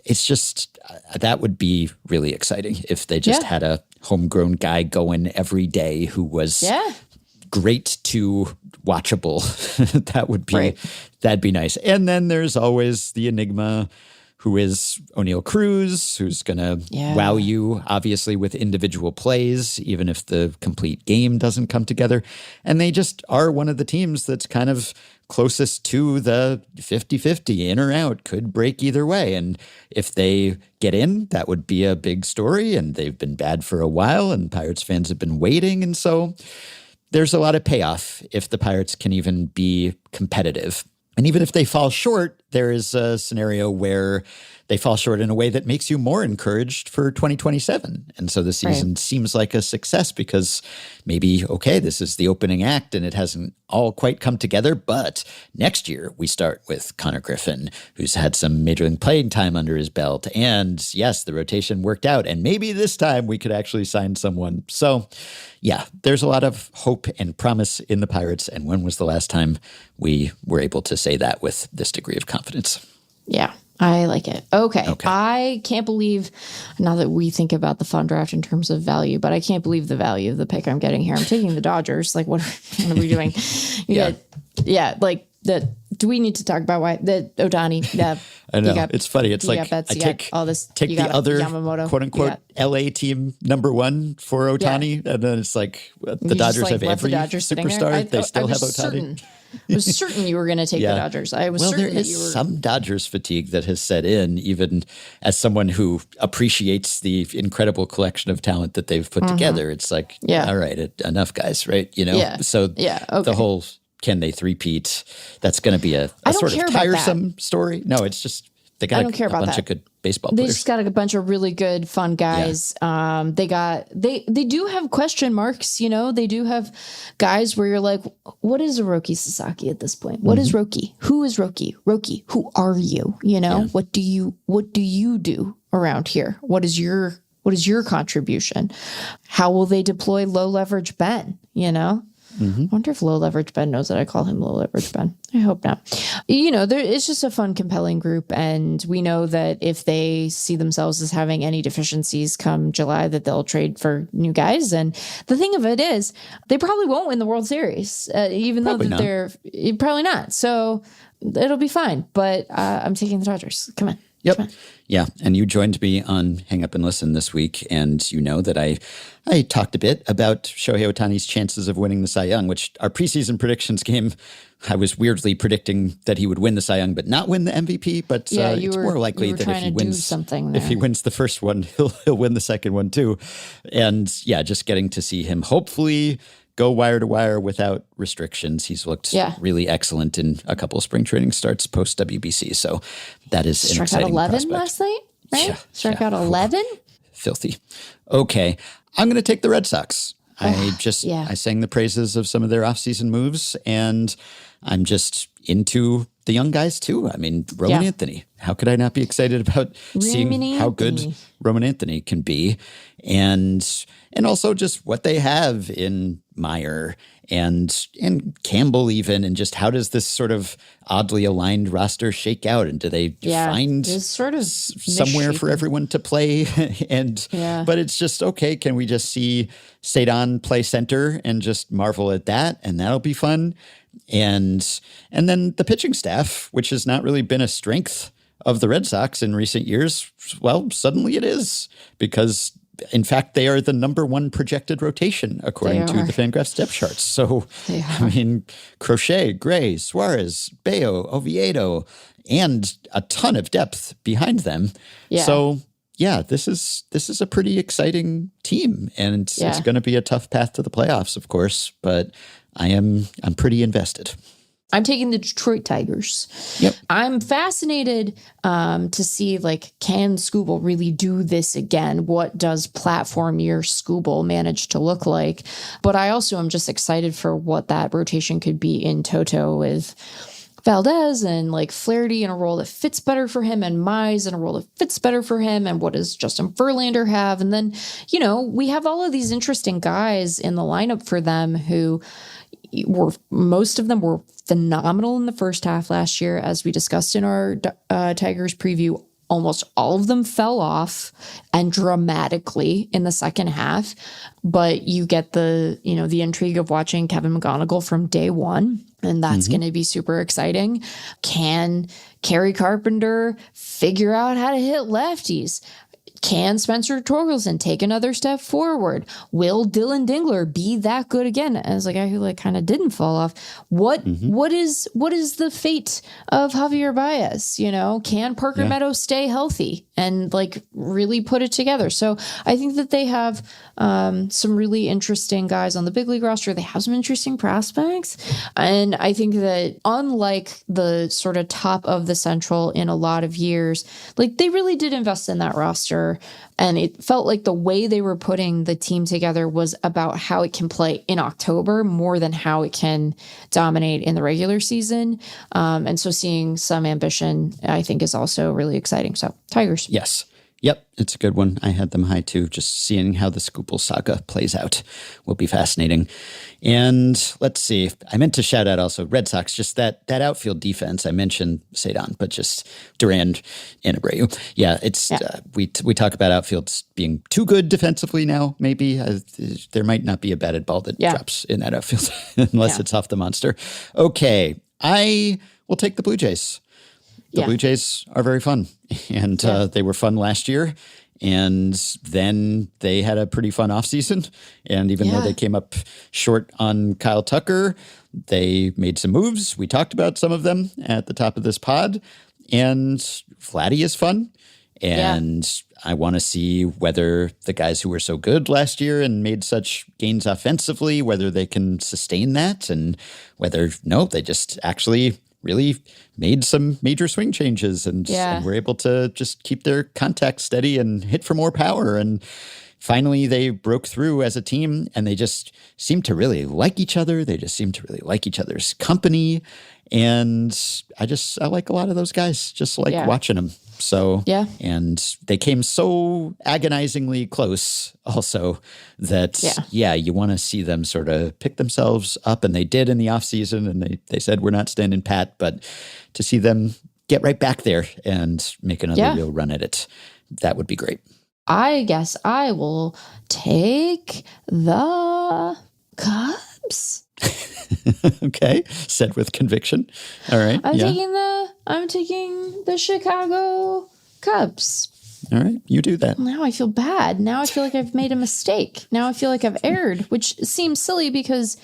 it's just that would be really exciting if they just had a homegrown guy going every day who was great to watchable. That would be that'd be nice. And then there's always the enigma who is O'Neal Cruz, who's going to wow you, obviously, with individual plays, even if the complete game doesn't come together. And they just are one of the teams that's kind of closest to the 50-50, in or out, could break either way. And if they get in, that would be a big story. And they've been bad for a while, and Pirates fans have been waiting. And so there's a lot of payoff if the Pirates can even be competitive. And even if they fall short, there is a scenario where they fall short in a way that makes you more encouraged for 2027. And so the season seems like a success because maybe, okay, this is the opening act and it hasn't all quite come together. But next year we start with Connor Griffin, who's had some major league playing time under his belt. And yes, the rotation worked out. And maybe this time we could actually sign someone. So yeah, there's a lot of hope and promise in the Pirates. And when was the last time we were able to say that with this degree of confidence? Yeah, I like it. Okay. I can't believe, now that we think about the fun draft in terms of value, but I can't believe the value of the pick I'm getting here. I'm taking the Dodgers. Like, what are we doing? Do we need to talk about why the Ohtani? Yeah, I know. It's funny. It's like bets, I take the other Yamamoto, quote unquote LA team number one for Ohtani, and then it's like the Dodgers have every superstar. They still have Ohtani. I was certain you were going to take the Dodgers. I was certain there is some Dodgers fatigue that has set in, even as someone who appreciates the incredible collection of talent that they've put together. It's like, all right, enough guys, right? You know? The whole can they three-peat, that's going to be a sort of tiresome story. No, it's just they got a bunch of good baseball players. They just got a bunch of really good, fun guys. Yeah. They do have question marks, you know. They do have guys where you're like, what is a Roki Sasaki at this point? What is Roki? Who is Roki? Roki, who are you? You know, what do you do around here? What is your contribution? How will they deploy low leverage Ben? You know? I wonder if low leverage Ben knows that I call him low leverage Ben. I hope not. You know, it's just a fun, compelling group. And we know that if they see themselves as having any deficiencies come July, that they'll trade for new guys. And the thing of it is, they probably won't win the World Series, even though they're probably not. So it'll be fine. But I'm taking the Dodgers. Come on. Yep. Come on. Yeah. And you joined me on Hang Up and Listen this week. And you know that I talked a bit about Shohei Ohtani's chances of winning the Cy Young, which our preseason predictions game, I was weirdly predicting that he would win the Cy Young, but not win the MVP. But it's more likely that if he wins something if he wins the first one, he'll win the second one too. And yeah, just getting to see him hopefully go wire to wire without restrictions. He's looked really excellent in a couple of spring training starts post WBC. So that is an exciting prospect. Struck out 11 last night, right? Struck out 11? Filthy. Okay. I'm going to take the Red Sox. I sang the praises of some of their offseason moves, and I'm just into the young guys too. I mean, Roman Anthony. How could I not be excited about seeing how good Roman Anthony can be? And also just what they have in Meyer and Campbell even, and just how does this sort of oddly aligned roster shake out? And do they find sort of somewhere for everyone to play? But it's just, okay, can we just see Cedon play center and just marvel at that? And that'll be fun. And then the pitching staff, which has not really been a strength of the Red Sox in recent years, well, suddenly it is, because in fact, they are the number one projected rotation according to the FanGraphs depth charts. So, I mean, Crochet, Gray, Suarez, Bayo, Oviedo, and a ton of depth behind them. Yeah. So, yeah, this is a pretty exciting team, and it's going to be a tough path to the playoffs, of course. But I'm pretty invested. I'm taking the Detroit Tigers. Yep. I'm fascinated to see, like, can Skubal really do this again? What does platform year Skubal manage to look like? But I also am just excited for what that rotation could be in toto with Valdez and like Flaherty in a role that fits better for him, and Mize in a role that fits better for him, and what does Justin Verlander have? And then, you know, we have all of these interesting guys in the lineup for them who most of them were phenomenal in the first half last year, as we discussed in our Tigers preview. Almost all of them fell off, and dramatically in the second half. But you get the intrigue of watching Kevin McGonigal from day one, and that's going to be super exciting. Can Kerry Carpenter figure out how to hit lefties? Can Spencer Torkelson take another step forward? Will Dylan Dingler be that good again as a guy who like kind of didn't fall off? What is the fate of Javier Baez? You know, can Parker Meadows stay healthy and like really put it together? So I think that they have some really interesting guys on the big league roster. They have some interesting prospects, and I think that unlike the sort of top of the Central in a lot of years, like they really did invest in that roster. And it felt like the way they were putting the team together was about how it can play in October more than how it can dominate in the regular season. And so seeing some ambition, I think, is also really exciting. So Tigers. Yes. Yep, it's a good one. I had them high too. Just seeing how the Skubal saga plays out will be fascinating. And let's see. I meant to shout out also Red Sox, just that outfield defense. I mentioned Cedon, but just Durand and Abreu. Yeah, it's we talk about outfields being too good defensively now, maybe. There might not be a batted ball that drops in that outfield unless it's off the monster. Okay, I will take the Blue Jays. The Blue Jays are very fun, and they were fun last year, and then they had a pretty fun offseason, and even though they came up short on Kyle Tucker, they made some moves. We talked about some of them at the top of this pod, and Vladdy is fun, and I want to see whether the guys who were so good last year and made such gains offensively, whether they can sustain that, and whether, they just actually really made some major swing changes and were able to just keep their contact steady and hit for more power. And finally, they broke through as a team, and they just seem to really like each other. They just seem to really like each other's company. And I like a lot of those guys, just like watching them. So, and they came so agonizingly close also that, you want to see them sort of pick themselves up, and they did in the offseason, and they said, we're not standing pat, but to see them get right back there and make another real run at it, that would be great. I guess I will take the Cubs. Okay, said with conviction. All right, I'm taking the Chicago Cubs. All right, you do that. Now I feel bad. Now I feel like I've made a mistake. Now I feel like I've erred, which seems silly because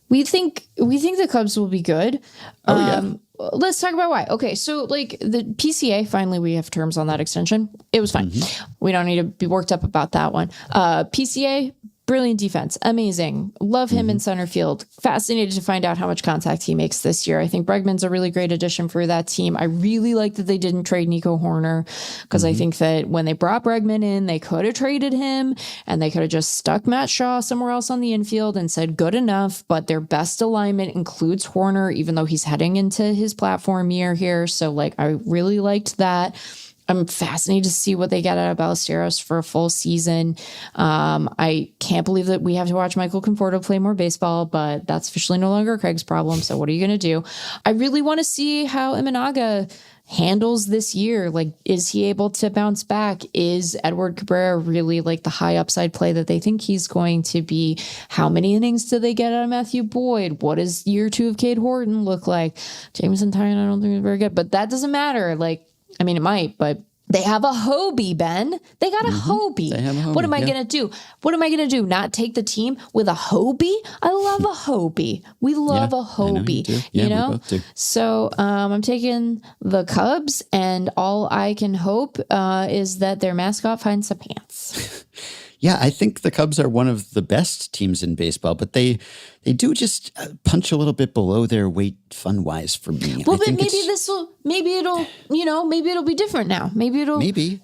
we think the Cubs will be good. Let's talk about why. Okay, so like the PCA, finally we have terms on that extension. It was fine. We don't need to be worked up about that one. PCA, brilliant defense. Amazing. Love him in center field. Fascinated to find out how much contact he makes this year. I think Bregman's a really great addition for that team. I really like that they didn't trade Nico Horner, because I think that when they brought Bregman in, they could have traded him and they could have just stuck Matt Shaw somewhere else on the infield and said good enough, but their best alignment includes Horner, even though he's heading into his platform year here. So like, I really liked that. I'm fascinated to see what they get out of Ballesteros for a full season. I can't believe that we have to watch Michael Conforto play more baseball, but that's officially no longer Craig's problem. So what are you going to do? I really want to see how Imanaga handles this year. Like, is he able to bounce back? Is Edward Cabrera really like the high upside play that they think he's going to be? How many innings do they get out of Matthew Boyd? What does year 2 of Cade Horton look like? Jameson Tynan, I don't think is very good, but that doesn't matter. Like, I mean, it might, but They have a Hobie, Ben. They got a Hobie. They have a Hobie. What am I going to do? What am I going to do? Not take the team with a Hobie? I love a Hobie. We love a Hobie. We both do. So I'm taking the Cubs, and all I can hope is that their mascot finds some pants. Yeah, I think the Cubs are one of the best teams in baseball, but they do just punch a little bit below their weight fun-wise for me. Well, but maybe it'll be different now. Maybe it'll be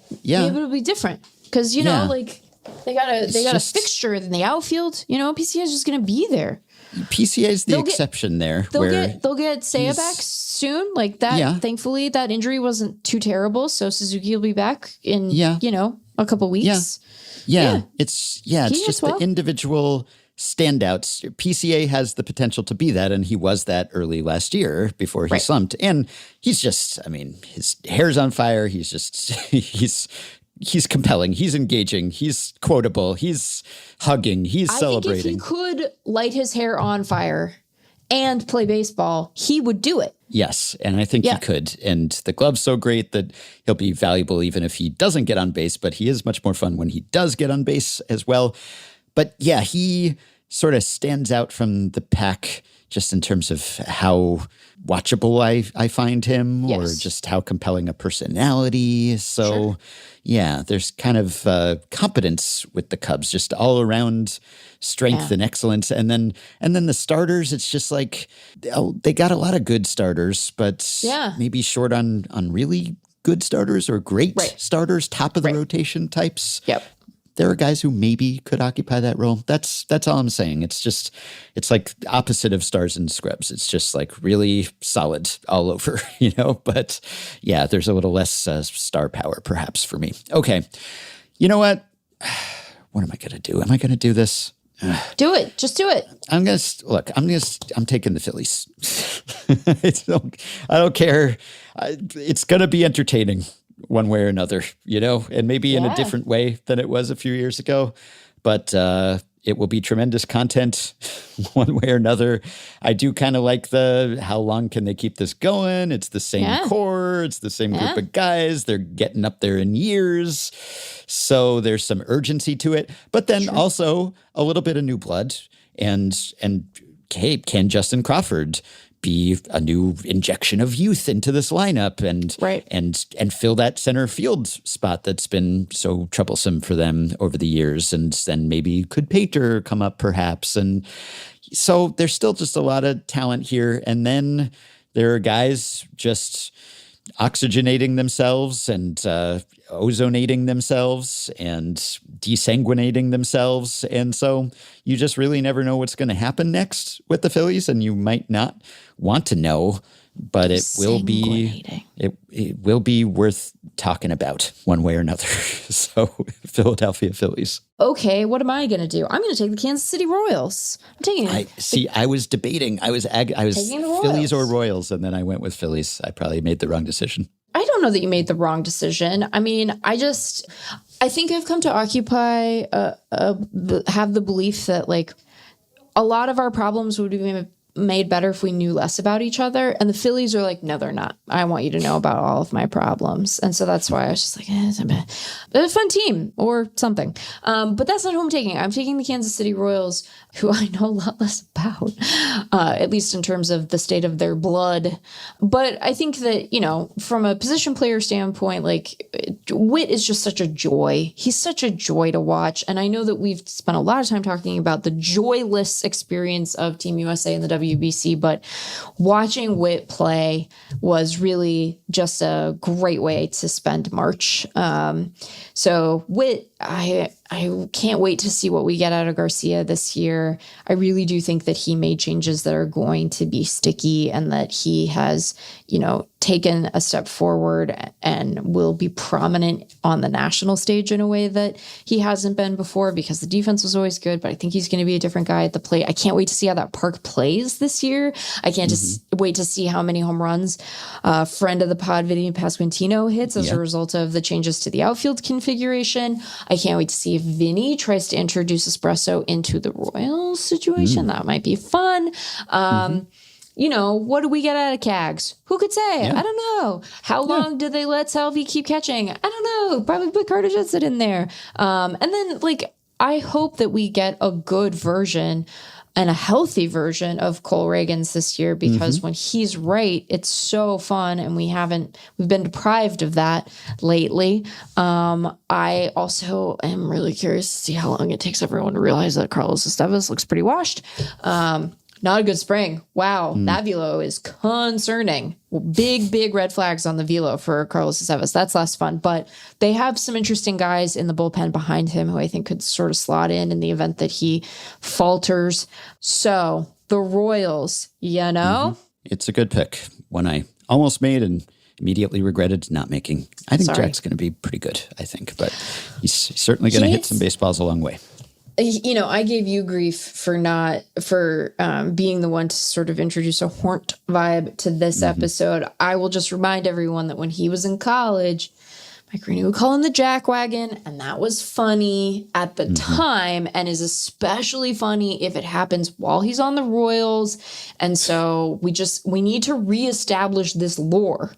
different because they got a fixture in the outfield. PCA is just going to be there. PCA is the exception there. They'll get Seiya back soon, like that. Yeah. Thankfully, that injury wasn't too terrible, so Suzuki will be back in a couple weeks. Yeah. It's just the individual standouts. PCA has the potential to be that, and he was that early last year before he slumped. And he's just, his hair's on fire. He's just, he's compelling. He's engaging. He's quotable. He's hugging. He's celebrating. I think if he could light his hair on fire and play baseball, he would do it. Yes, and I think he could. And the glove's so great that he'll be valuable even if he doesn't get on base, but he is much more fun when he does get on base as well. But yeah, he sort of stands out from the pack just in terms of how watchable I find him, or just how compelling a personality. So there's kind of competence with the Cubs, just all around strength and excellence. And then the starters, it's just like they got a lot of good starters, but maybe short on really good starters or great starters, top of the rotation types. Yep. There are guys who maybe could occupy that role. That's all I'm saying. It's like opposite of stars and scrubs. It's just like really solid all over, But yeah, there's a little less star power perhaps for me. Okay. You know what? What am I going to do? Am I going to do this? Do it. Just do it. I'm taking the Phillies. I don't care. It's going to be entertaining one way or another, and maybe in a different way than it was a few years ago. But it will be tremendous content one way or another. I do kind of like how long can they keep this going? It's the same core. It's the same group of guys. They're getting up there in years. So there's some urgency to it. But then also a little bit of new blood. And hey, can Justin Crawford be a new injection of youth into this lineup and fill that center field spot that's been so troublesome for them over the years? And then maybe could Pater come up perhaps? And so there's still just a lot of talent here. And then there are guys just oxygenating themselves and ozonating themselves and desanguinating themselves. And so you just really never know what's going to happen next with the Phillies, and you might not want to know, but it will be worth talking about one way or another. So Philadelphia Phillies. Okay, what am I going to do? I'm going to take the Kansas City Royals. I'm taking it. I was debating. I was Phillies or Royals, and then I went with Phillies. I probably made the wrong decision. I don't know that you made the wrong decision. I think I've come to occupy, have the belief that like a lot of our problems would be made better if we knew less about each other. And the Phillies are like, no, they're not. I want you to know about all of my problems. And so that's why I was just like, it's a fun team or something. But that's not who I'm taking. I'm taking the Kansas City Royals, who I know a lot less about, at least in terms of the state of their blood. But I think that, from a position player standpoint, like Witt is just such a joy. He's such a joy to watch. And I know that we've spent a lot of time talking about the joyless experience of Team USA and the WBC, but watching Witt play was really just a great way to spend March. So Witt, I can't wait to see what we get out of Garcia this year. I really do think that he made changes that are going to be sticky and that he has, taken a step forward and will be prominent on the national stage in a way that he hasn't been before, because the defense was always good, but I think he's going to be a different guy at the plate. I can't wait to see how that park plays this year. I can't just wait to see how many home runs friend of the pod, Vinny Pasquantino, hits as a result of the changes to the outfield configuration. I can't wait to see if Vinny tries to introduce espresso into the Royals situation. That might be fun. What do we get out of Cags? Who could say? I don't know. How long did they let Salvi keep catching? I don't oh, probably put Carter Jensen in there. And then, like, I hope that we get a good version and a healthy version of Cole Reagans this year, because when he's right, it's so fun, and we've been deprived of that lately. I also am really curious to see how long it takes everyone to realize that Carlos Estevez looks pretty washed. Not a good spring. Wow, that velo is concerning. Big red flags on the velo for Carlos Estevez. That's less fun. But they have some interesting guys in the bullpen behind him who I think could sort of slot in the event that he falters. So the Royals, you know? It's a good pick. One I almost made and immediately regretted not making. I think Jack's going to be pretty good, I think. But he's certainly going to hit some baseballs a long way. You know, I gave you grief for being the one to sort of introduce a Hornt vibe to this episode. I will just remind everyone that when he was in college, Mike Rooney would call him the jackwagon, and that was funny at the time, and is especially funny if it happens while he's on the Royals. And so we need to reestablish this lore.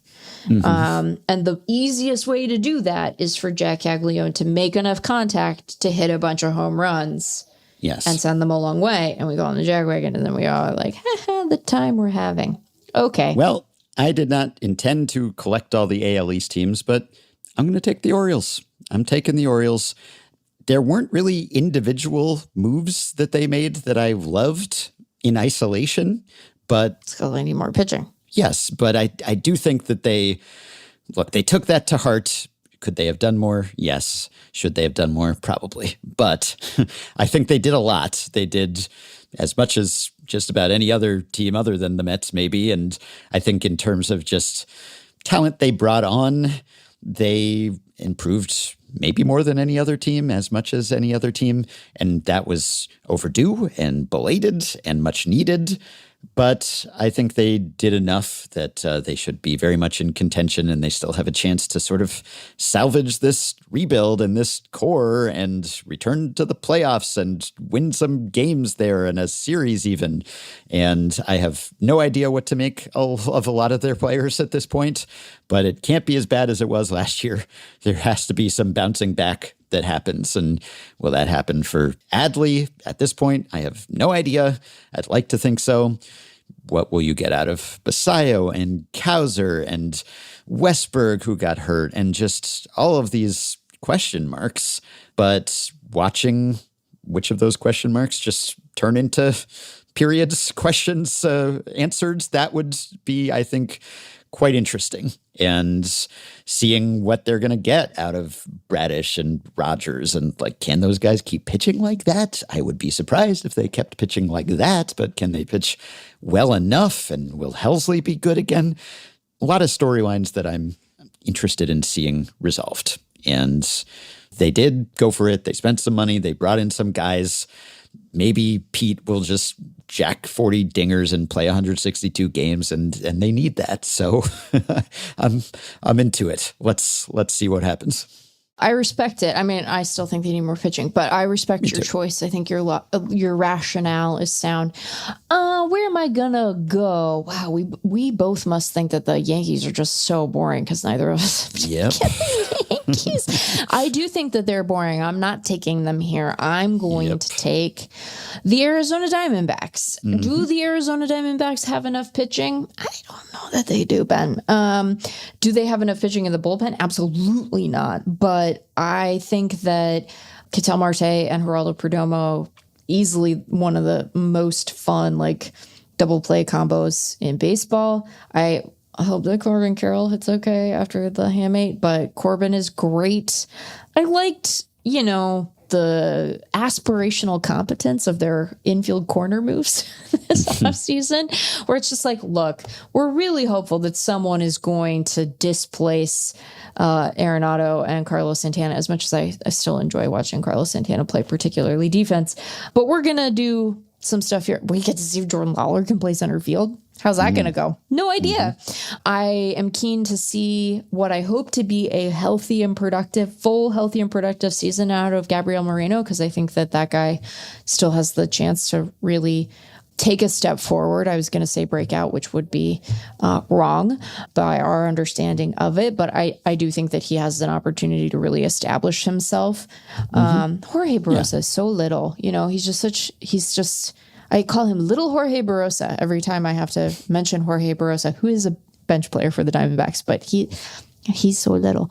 And the easiest way to do that is for Jack Caglione to make enough contact to hit a bunch of home runs. Yes. And send them a long way. And we go on the jackwagon, and then we all are like, the time we're having. Okay. Well, I did not intend to collect all the AL East teams, but I'm going to take the Orioles. I'm taking the Orioles. There weren't really individual moves that they made that I loved in isolation, but It's because they need more pitching. Yes, but I do think that they took that to heart. Could they have done more? Yes. Should they have done more? Probably. But I think they did a lot. They did as much as just about any other team other than the Mets, maybe. And I think in terms of just talent they brought on, they improved maybe more than any other team, as much as any other team. And that was overdue and belated and much needed. But I think they did enough that they should be very much in contention, and they still have a chance to sort of salvage this rebuild and this core and return to the playoffs and win some games there and a series even. And I have no idea what to make of a lot of their players at this point, but it can't be as bad as it was last year. There has to be some bouncing back that happens. And will that happen for Adley at this point? I have no idea. I'd like to think so. What will you get out of Basayo and Kowser and Westberg, who got hurt, and just all of these question marks? But watching which of those question marks just turn into periods, questions answered, that would be, I think, quite interesting. And seeing what they're going to get out of Bradish and Rogers, and like, can those guys keep pitching like that? I would be surprised if they kept pitching like that, but can they pitch well enough? And will Helsley be good again? A lot of storylines that I'm interested in seeing resolved. And they did go for it. They spent some money. They brought in some guys. Maybe Pete will just jack 40 dingers and play 162 games, and they need that. So I'm into it. Let's see what happens. I respect it. I mean, I still think they need more pitching, but I respect your choice. I think your rationale is sound. Where am I gonna go? Wow, we both must think that the Yankees are just so boring because neither of us. Yep. Yankees. I do think that they're boring. I'm not taking them here. I'm going to take the Arizona Diamondbacks. Mm-hmm. Do the Arizona Diamondbacks have enough pitching? I don't know that they do, Ben. Do they have enough pitching in the bullpen? Absolutely not. But I think that Ketel Marte and Geraldo Perdomo, easily one of the most fun, like, double play combos in baseball. I hope that Corbin Carroll hits okay after the hamate, but Corbin is great. I liked, the aspirational competence of their infield corner moves this offseason, where it's just like, look, we're really hopeful that someone is going to displace Arenado and Carlos Santana, as much as I still enjoy watching Carlos Santana play, particularly defense. But we're going to do some stuff here. We get to see if Jordan Lawler can play center field. How's that going to go? No idea. Mm-hmm. I am keen to see what I hope to be a healthy and productive season out of Gabriel Moreno, because I think that guy still has the chance to really take a step forward. I was going to say breakout, which would be wrong by our understanding of it. But I do think that he has an opportunity to really establish himself. Jorge Barrosa is so little. I call him little Jorge Barrosa every time I have to mention Jorge Barrosa, who is a bench player for the Diamondbacks, but he's so little.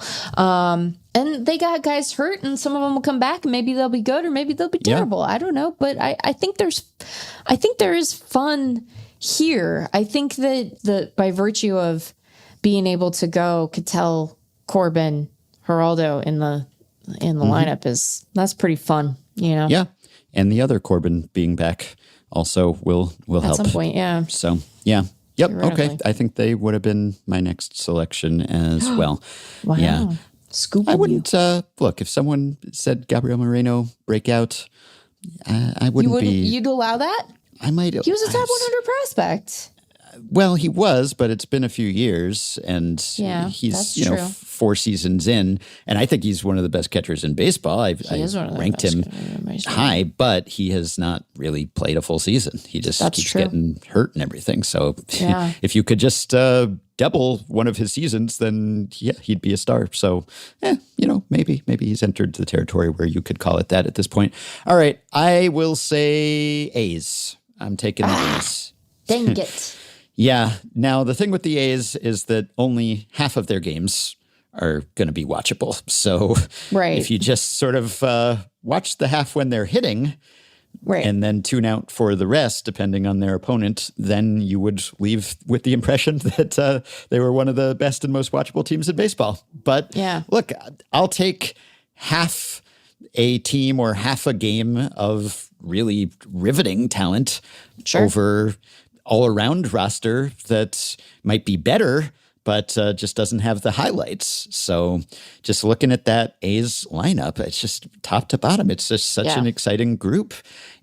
And they got guys hurt, and some of them will come back, and maybe they'll be good, or maybe they'll be terrible. I don't know, but I think there is fun here. I think that by virtue of being able to go Cattell, Corbin, Geraldo in the lineup that's pretty fun, Yeah, and the other Corbin being back also will help at some point. Yeah. So yeah. Yep. Okay. I think they would have been my next selection as well. Wow. Yeah. Scooping I wouldn't look if someone said Gabriel Moreno breakout. I wouldn't be. You'd allow that? I might. He was a top 100 prospect. Well, he was, but it's been a few years, and he's true. 4 seasons in, and I think he's one of the best catchers in baseball. I ranked him high, but he has not really played a full season. He just keeps getting hurt and everything. So if you could just double one of his seasons, then he'd be a star. So maybe he's entered the territory where you could call it that at this point. All right, I will say A's. I'm taking the A's. Dang it. Yeah. Now, the thing with the A's is that only half of their games are going to be watchable. So if you just sort of watch the half when they're hitting and then tune out for the rest, depending on their opponent, then you would leave with the impression that they were one of the best and most watchable teams in baseball. But look, I'll take half a team or half a game of really riveting talent over all-around roster that might be better, but just doesn't have the highlights. So just looking at that A's lineup, it's just top to bottom. It's just such an exciting group.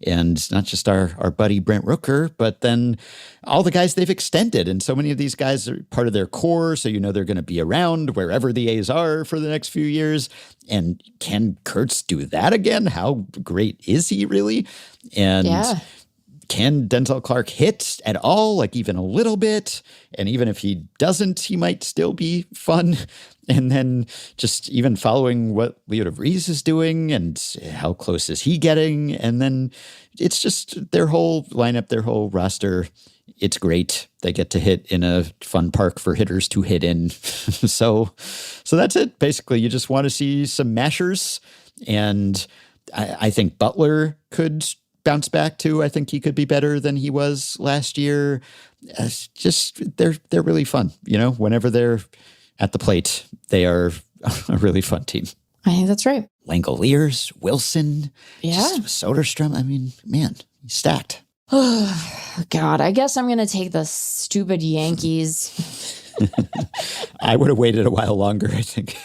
And not just our buddy Brent Rooker, but then all the guys they've extended. And so many of these guys are part of their core, so they're going to be around wherever the A's are for the next few years. And can Kurtz do that again? How great is he really? And can Denzel Clark hit at all, like even a little bit? And even if he doesn't, he might still be fun. And then just even following what Leo DeVries is doing and how close is he getting? And then it's just their whole lineup, their whole roster. It's great. They get to hit in a fun park for hitters to hit in. So that's it. Basically, you just want to see some mashers. And I think Butler could bounce back too. I think he could be better than he was last year. It's just they're really fun. Whenever they're at the plate, they are a really fun team. I think that's right. Langoliers, Wilson, Soderstrom. I mean, man, he's stacked. Oh, God, I guess I'm going to take the stupid Yankees. I would have waited a while longer, I think.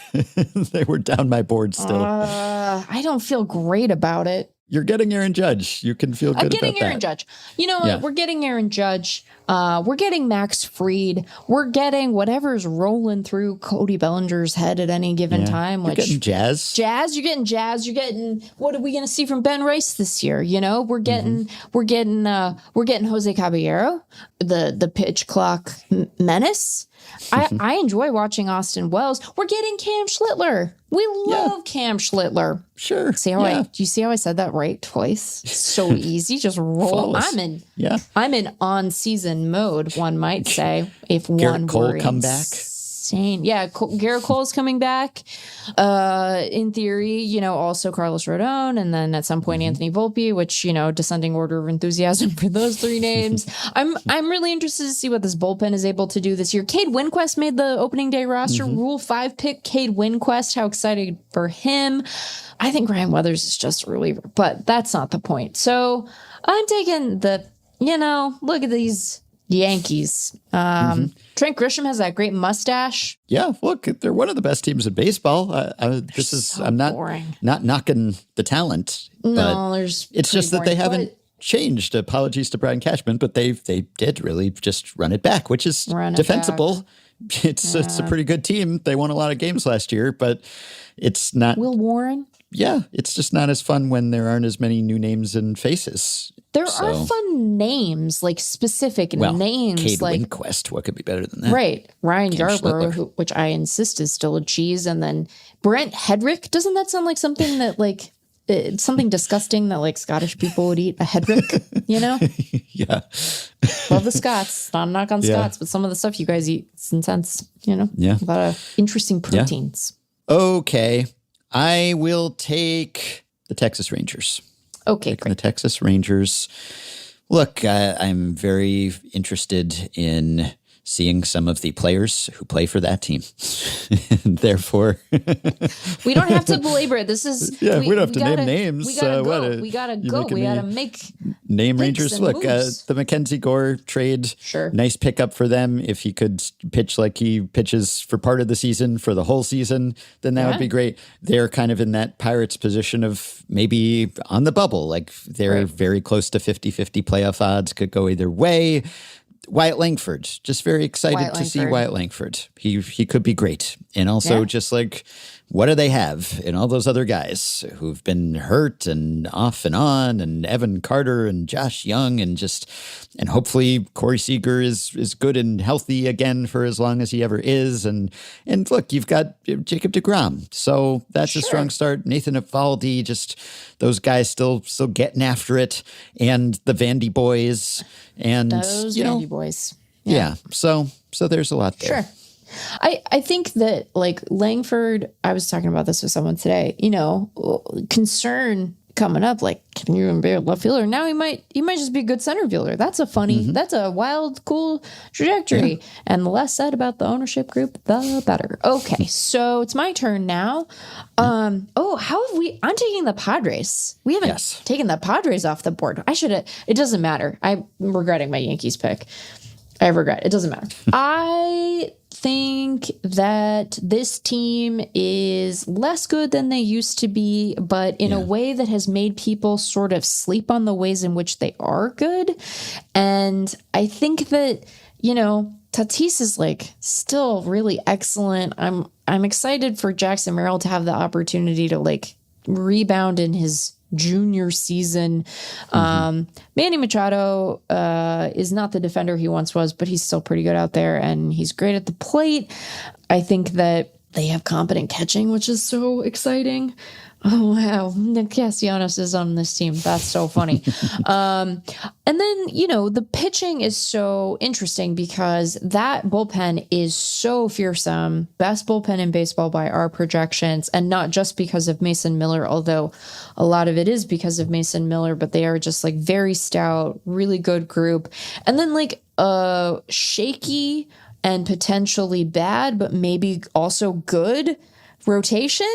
They were down my board still. I don't feel great about it. You're getting Aaron Judge. You can feel good about that. I'm getting Aaron Judge. You know what? We're getting Aaron Judge. We're getting Max Fried. We're getting whatever's rolling through Cody Bellinger's head at any given time. You're getting Jazz. You're getting Jazz. You're getting, what are we going to see from Ben Rice this year? We're getting Jose Caballero, the pitch clock menace. I enjoy watching Austin Wells. We're getting Cam Schlittler. We love Cam Schlittler. Sure. Do you see how I said that right twice? So easy. Just roll. I'm in on-season mode, one might say. If Garrett one Cole were come back. Insane. Yeah, Garrett Cole's coming back. In theory, also Carlos Rodon, and then at some point Anthony Volpe, which, descending order of enthusiasm for those three names. I'm really interested to see what this bullpen is able to do this year. Cade Winquest made the opening day roster. Rule 5 pick Cade Winquest. How excited for him. I think Ryan Weathers is just a reliever, but that's not the point. So I'm taking look at these Yankees. Trent Grisham has that great mustache. Yeah, look, they're one of the best teams in baseball. I'm not knocking the talent. No, it's just that they haven't changed. Apologies to Brian Cashman, but they did really just run it back, which is defensible. It's a pretty good team. They won a lot of games last year, but it's not. Will Warren? Yeah, it's just not as fun when there aren't as many new names and faces. There are fun names, like specific names. Cade like Winquest, what could be better than that? Right. Ryan Cam Yarbrough, which I insist is still a cheese. And then Brent Hedrick. Doesn't that sound like something that like, it's something disgusting that like Scottish people would eat? A Hedrick, you know? Yeah. Love the Scots. Not a knock on Scots, but some of the stuff you guys eat, it's intense, you know? Yeah. A lot of interesting proteins. Yeah. Okay. I will take the Texas Rangers. Okay, great. The Texas Rangers. Look, I'm very interested in seeing some of the players who play for that team. And therefore, we don't have to belabor it. This is we don't have to name names. We gotta go. We gotta make name Rangers. Look, the Mackenzie Gore trade. Sure, nice pickup for them. If he could pitch like he pitches for part of the season, for the whole season, then that would be great. They're kind of in that Pirates position of maybe on the bubble. Like they're very close to 50-50 playoff odds. Could go either way. Wyatt Langford, just very excited to see Wyatt Langford. He could be great. And also just like, what do they have in all those other guys who've been hurt and off and on, and Evan Carter and Josh Young, and hopefully Corey Seager is good and healthy again for as long as he ever is. And look, you've got Jacob deGrom. So that's a strong start. Nathan Eovaldi, just those guys still getting after it. And the Vandy boys. And those Vandy boys. Yeah. So there's a lot there. Sure. I think that like Langford, I was talking about this with someone today, you know, concern coming up, like, can you even be a left fielder? Now he might just be a good center fielder. That's a funny, that's a wild, cool trajectory. Yeah. And the less said about the ownership group, the better. Okay. So it's my turn now. I'm taking the Padres. We haven't taken the Padres off the board. It doesn't matter. I'm regretting my Yankees pick. I regret. It doesn't matter. I think that this team is less good than they used to be, but in a way that has made people sort of sleep on the ways in which they are good. And I think that, you know, Tatis is like still really excellent. I'm excited for Jackson Merrill to have the opportunity to like rebound in his junior season. Manny Machado is not the defender he once was, but he's still pretty good out there and he's great at the plate. I think that they have competent catching, which is so exciting. Oh, wow. Nick Castellanos is on this team. That's so funny. And then, you know, the pitching is so interesting because that bullpen is so fearsome. Best bullpen in baseball by our projections, and not just because of Mason Miller, although a lot of it is because of Mason Miller, but they are just like very stout, really good group. And then like shaky and potentially bad, but maybe also good rotation.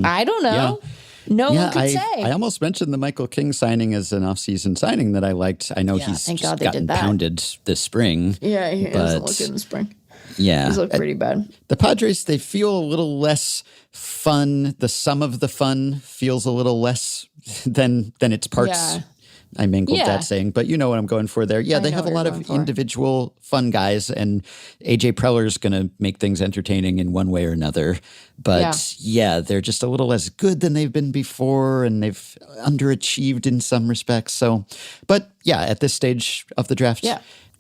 I don't know. Yeah. No one could say. I almost mentioned the Michael King signing as an offseason signing that I liked. I know he's gotten pounded this spring. Yeah, he doesn't look good in the spring. Yeah. He's looked pretty bad. The Padres, they feel a little less fun. The sum of the fun feels a little less than its parts. Yeah. I mangled that saying, but you know what I'm going for there. Yeah, they have a lot of individual fun guys, and AJ Preller's going to make things entertaining in one way or another. But they're just a little less good than they've been before, and they've underachieved in some respects. So, but yeah, at this stage of the draft,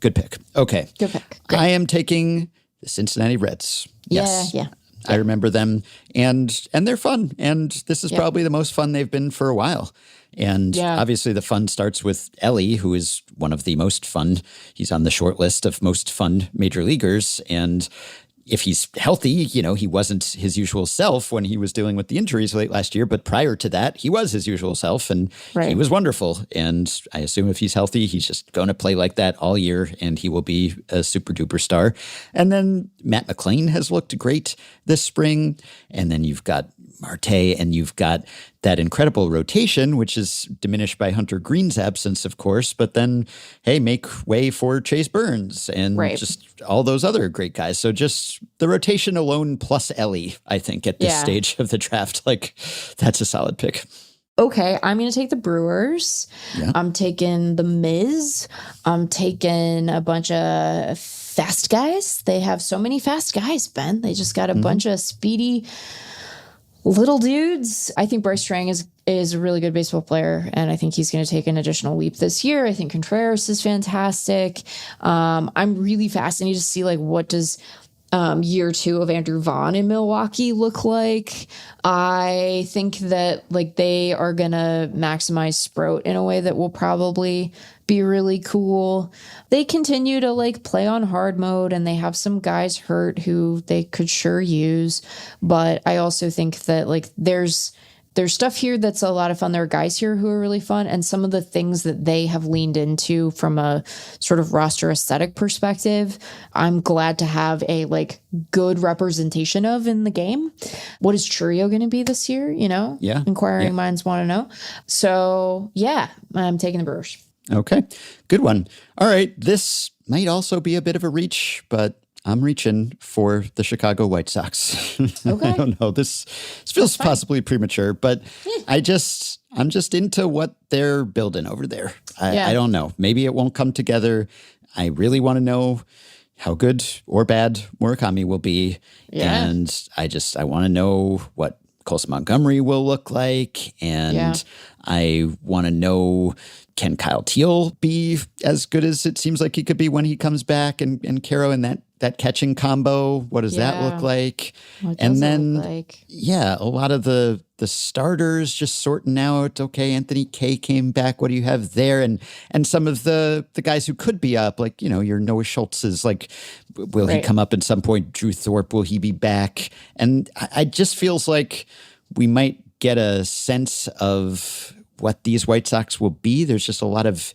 good pick. Okay. Good pick. Great. I am taking the Cincinnati Reds. Yes. Yeah. I remember them, and they're fun, and this is probably the most fun they've been for a while. And obviously the fun starts with Ellie, who is one of the most fun. He's on the short list of most fun major leaguers. And if he's healthy, you know, he wasn't his usual self when he was dealing with the injuries late last year. But prior to that, he was his usual self, and he was wonderful. And I assume if he's healthy, he's just going to play like that all year, and he will be a super duper star. And then Matt McClain has looked great this spring. And then you've got Marte, and you've got that incredible rotation, which is diminished by Hunter Green's absence, of course, but then, hey, make way for Chase Burns and just all those other great guys. So just the rotation alone plus Ellie, I think, at this stage of the draft, like, that's a solid pick. Okay, I'm going to take the Brewers. Yeah. I'm taking the Miz. I'm taking a bunch of fast guys. They have so many fast guys, Ben. They just got a bunch of speedy little dudes. I think Bryce Strang is a really good baseball player, and I think he's going to take an additional leap this year. I think Contreras is fantastic. I'm really fascinated to see, like, what does year 2 of Andrew Vaughn in Milwaukee look like. I think that, like, they are going to maximize Sprout in a way that will probably be really cool. They continue to, like, play on hard mode, and they have some guys hurt who they could sure use. But I also think that, like, there's stuff here that's a lot of fun. There are guys here who are really fun, and some of the things that they have leaned into from a sort of roster aesthetic perspective, I'm glad to have a, like, good representation of in the game. What is Churio going to be this year? You know? Yeah. Inquiring minds want to know. So, yeah, I'm taking the Brewers. Okay, good one. All right, this might also be a bit of a reach, but I'm reaching for the Chicago White Sox. Okay. I don't know. This feels possibly premature, but I'm just into what they're building over there. I don't know. Maybe it won't come together. I really want to know how good or bad Murakami will be. Yeah. And I want to know what Colson Montgomery will look like. And I want to know, can Kyle Teal be as good as it seems like he could be when he comes back, and Caro and that catching combo? What does that look like? And then, a lot of the starters just sorting out. Okay, Anthony Kay came back. What do you have there? And some of the guys who could be up, like, you know, your Noah Schultz's, like, will he come up at some point? Drew Thorpe, will he be back? And I just feels like we might get a sense of what these White Sox will be. There's just a lot of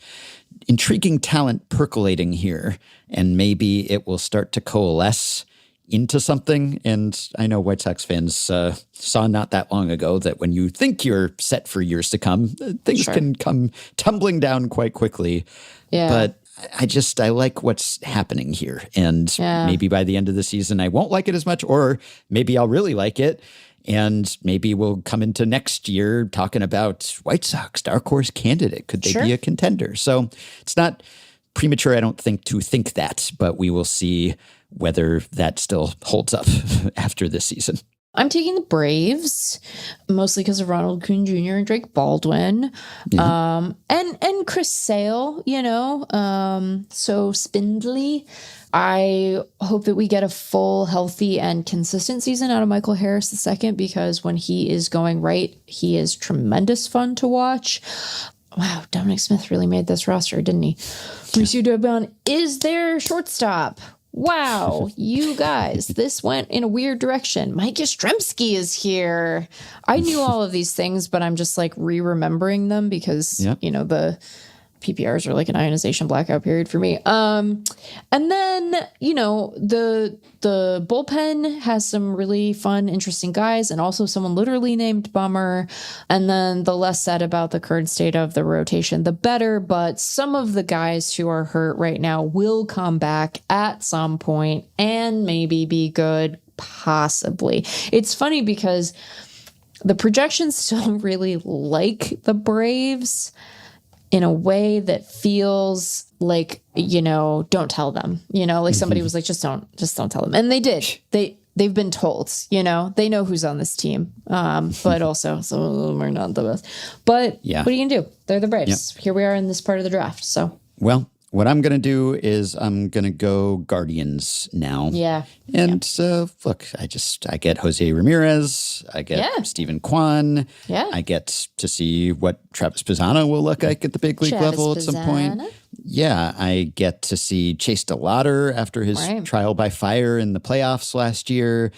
intriguing talent percolating here, and maybe it will start to coalesce into something. And I know White Sox fans saw not that long ago that when you think you're set for years to come, things can come tumbling down quite quickly. Yeah. But I like what's happening here. And maybe by the end of the season, I won't like it as much, or maybe I'll really like it. And maybe we'll come into next year talking about White Sox, dark horse candidate. Could they be a contender? So it's not premature, I don't think, to think that, but we will see whether that still holds up after this season. I'm taking the Braves, mostly because of Ronald Acuna Jr. and Drake Baldwin, and Chris Sale, you know, so spindly. I hope that we get a full, healthy, and consistent season out of Michael Harris II, because when he is going right, he is tremendous fun to watch. Wow, Dominic Smith really made this roster, didn't he? Mauricio Dubon is their shortstop. Wow, you guys, this went in a weird direction. Mike Yastrzemski is here. I knew all of these things, but I'm just, like, re-remembering them because, you know, the PPRs are like an ionization blackout period for me. And then, you know, the bullpen has some really fun, interesting guys, and also someone literally named Bummer. And then the less said about the current state of the rotation, the better. But some of the guys who are hurt right now will come back at some point and maybe be good, possibly. It's funny because the projections still really like the Braves in a way that feels like, you know, don't tell them, you know, like somebody was like, just don't tell them. And they did. They've been told, you know, they know who's on this team. But also some of them are not the best. But what are you gonna do? They're the Braves. Here we are in this part of the draft. So, well, what I'm going to do is I'm going to go Guardians now. Yeah. And look, I get Jose Ramirez. I get Stephen Kwan. Yeah. I get to see what Travis Pisano will look like at the big league level at some point. Yeah. I get to see Chase DeLauder after his trial by fire in the playoffs last year.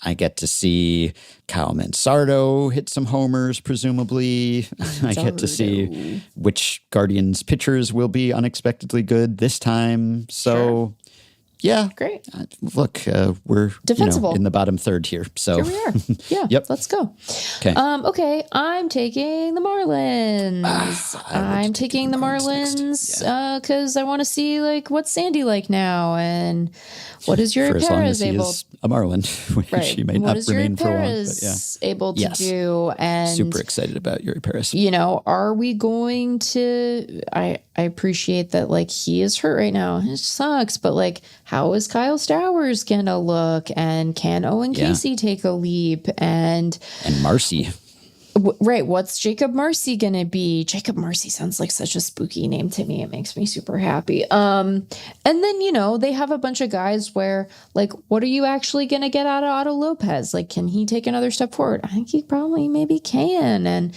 I get to see Kyle Mansardo hit some homers, presumably. I get to see which Guardians pitchers will be unexpectedly good this time. So, yeah. Great. Look, we're in the bottom third here. So here we are. Yeah. Yep. Let's go. Okay. Okay. I'm taking the Marlins. I'm taking the Marlins because I want to see, like, what's Sandy like now, and what is Yuri Perez able? A Marlin, she may not remain for long. But able to do? And super excited about Yuri Perez. You know, are we going to? I appreciate that, like, he is hurt right now. It sucks, but, like, how is Kyle Stowers going to look? And can Owen Casey take a leap? And Marcy. Right. What's Jacob Marcy going to be? Jacob Marcy sounds like such a spooky name to me. It makes me super happy. And then, they have a bunch of guys where, like, what are you actually going to get out of Otto Lopez? Like, can he take another step forward? I think he probably maybe can. And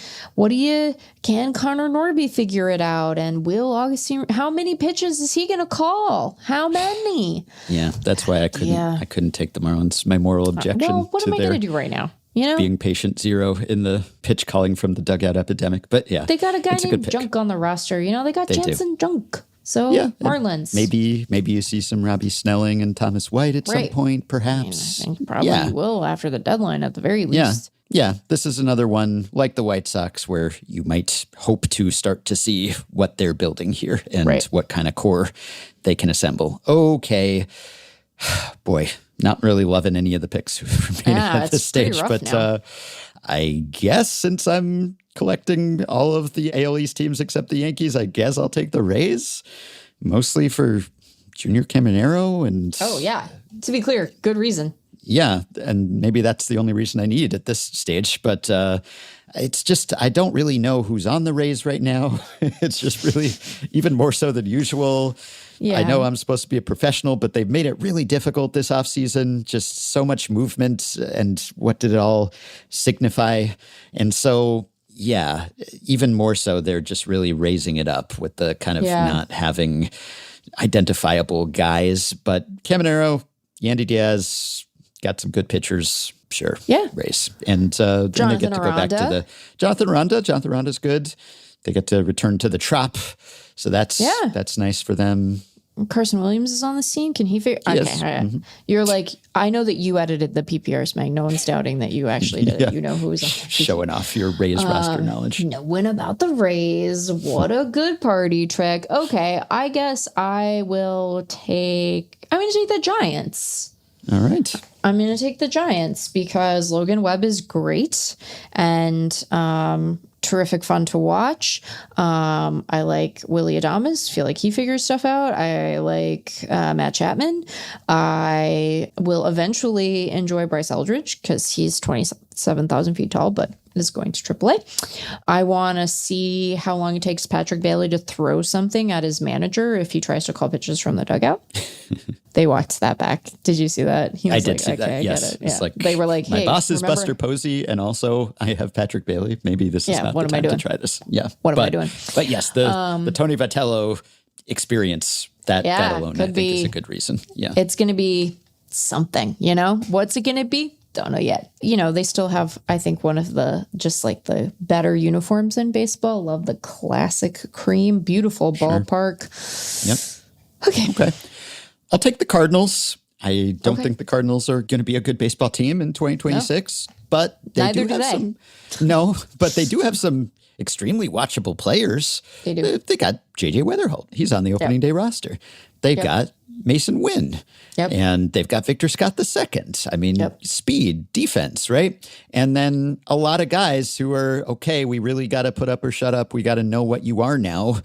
can Connor Norby figure it out? And Will Augustine, how many pitches is he going to call? How many? Yeah, that's why I couldn't take the Marlins. My moral objection. Well, what am I going to do right now? Being patient zero in the pitch calling from the dugout epidemic. But yeah, they got a guy named Junk on the roster. They got Jansen Junk. So Marlins. Maybe you see some Robbie Snelling and Thomas White at some point, perhaps. I think probably you will after the deadline at the very least. Yeah, this is another one like the White Sox where you might hope to start to see what they're building here and what kind of core they can assemble. Okay. Boy, not really loving any of the picks remaining at this stage. But I guess since I'm collecting all of the AL East teams except the Yankees, I guess I'll take the Rays, mostly for Junior Caminero. And oh, yeah. To be clear, good reason. Yeah, and maybe that's the only reason I need at this stage. But it's just I don't really know who's on the Rays right now. It's just really even more so than usual. Yeah. I know I'm supposed to be a professional, but they've made it really difficult this offseason. Just so much movement, and what did it all signify? And so, yeah, even more so, they're just really raising it up with the kind of not having identifiable guys. But Caminero, Yandy Diaz, got some good pitchers. Sure. Yeah. Race. And then they get to go back to the Jonathan Aranda. Jonathan Aranda's good. They get to return to the Trop. So that's nice for them. Carson Williams is on the scene. Can he figure? Okay. Mm-hmm. You're like, I know that you edited the PPRs, Meg. No one's doubting that you actually did it. You know who was on. Showing off your Rays roster knowledge. Knowing about the Rays. What a good party trick. Okay. I guess I'm going to take the Giants. All right. I'm going to take the Giants because Logan Webb is great and terrific fun to watch. I like Willie Adames. Feel like he figures stuff out. I like Matt Chapman. I will eventually enjoy Bryce Eldridge because he's 27,000 feet tall, but is going to AAA. I want to see how long it takes Patrick Bailey to throw something at his manager if he tries to call pitches from the dugout. They walked that back. Did you see that? He was I did see that. Yes. Yeah. It's like, they were like, hey, my boss is Buster Posey, and also I have Patrick Bailey. Maybe this is not the time to try this. Yeah. What am I doing? But yes, the Tony Vitello experience, that alone I think is a good reason. Yeah. It's going to be something, What's it going to be? Don't know yet. They still have, I think, one of the better uniforms in baseball. Love the classic cream, beautiful ballpark. Yep. Okay. I'll take the Cardinals. I don't think the Cardinals are going to be a good baseball team in 2026, but they do have some extremely watchable players. They do. They got J.J. Weatherholt. He's on the opening day roster. They've got Mason Wynn. Yep. And they've got Victor Scott II. Speed, defense, right? And then a lot of guys who are, okay, we really got to put up or shut up. We got to know what you are now.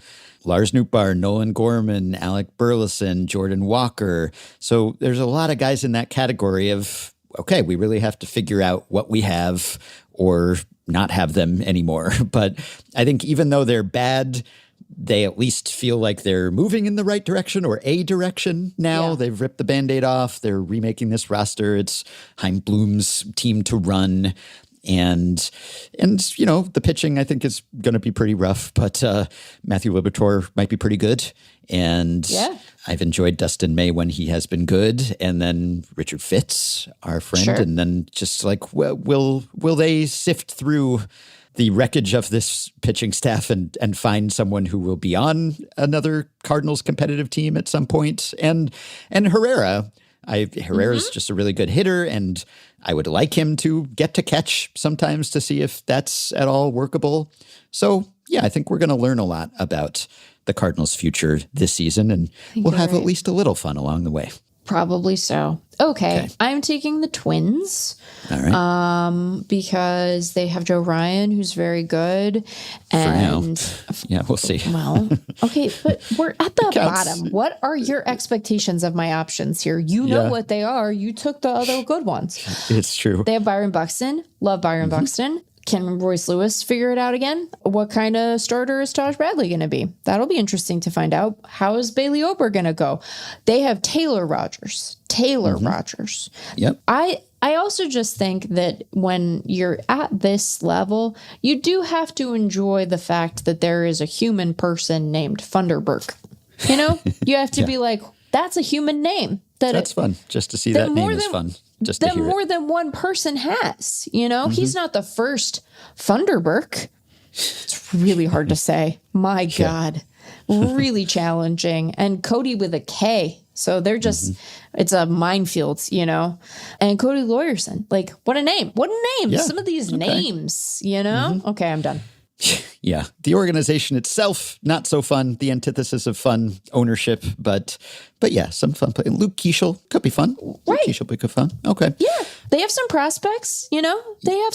Lars Nootbaar, Nolan Gorman, Alec Burleson, Jordan Walker. So there's a lot of guys in that category of, okay, we really have to figure out what we have or not have them anymore. But I think even though they're bad, they at least feel like they're moving in the right direction or a direction now. Yeah. They've ripped the Band-Aid off. They're remaking this roster. It's Chaim Bloom's team to run. And the pitching I think is going to be pretty rough, but Matthew Liberatore might be pretty good. And I've enjoyed Dustin May when he has been good. And then Richard Fitz, our friend. Sure. And then just like, will they sift through the wreckage of this pitching staff and find someone who will be on another Cardinals competitive team at some point? And Herrera, Herrera's just a really good hitter, and I would like him to get to catch sometimes to see if that's at all workable. So, I think we're going to learn a lot about the Cardinals' future this season, and we'll have at least a little fun along the way. Probably so. Okay. I'm taking the Twins. All right. Because they have Joe Ryan, who's very good. And for now. Yeah, we'll see. Well, okay, but we're at the bottom. What are your expectations of my options here? You know what they are. You took the other good ones. It's true. They have Byron Buxton. Love Byron Buxton. Can Royce Lewis figure it out again? What kind of starter is Taj Bradley going to be? That'll be interesting to find out. How is Bailey Ober going to go? They have Taylor Rogers. Yep. I also just think that when you're at this level, you do have to enjoy the fact that there is a human person named Funderburk. You know, you have to be like, that's a human name. That's fun. Just to see that name is fun. Just to hear more than one person has, you know, he's not the first Funderburk. It's really hard to say. My God, really challenging. And Cody with a K. So they're just, it's a minefield, you know, and Cody Lawyerson, like what a name, Yeah. Some of these names, you know, okay, I'm done. Yeah. The organization itself, not so fun. The antithesis of fun ownership, but yeah, some fun play. Luke Keeschel could be fun. Right. Luke Keeschel could be fun. Okay. Yeah. They have some prospects, you know, they have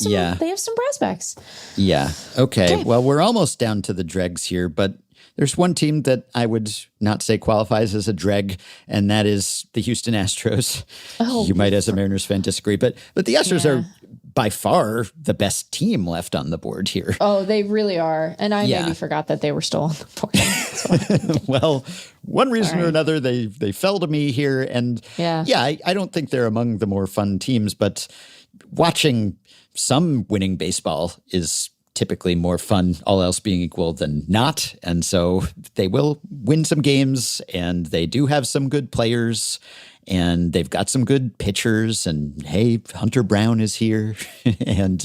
some prospects. Yeah. Okay. Well, we're almost down to the dregs here, but there's one team that I would not say qualifies as a dreg, and that is the Houston Astros. Oh, you might, as a Mariners fan, disagree, but the Astros are by far the best team left on the board here. Oh, they really are. And I maybe forgot that they were still on the board. Well, one reason or another, they fell to me here. And I don't think they're among the more fun teams, but watching some winning baseball is typically more fun, all else being equal, than not. And so they will win some games, and they do have some good players, and they've got some good pitchers. And hey, Hunter Brown is here. And,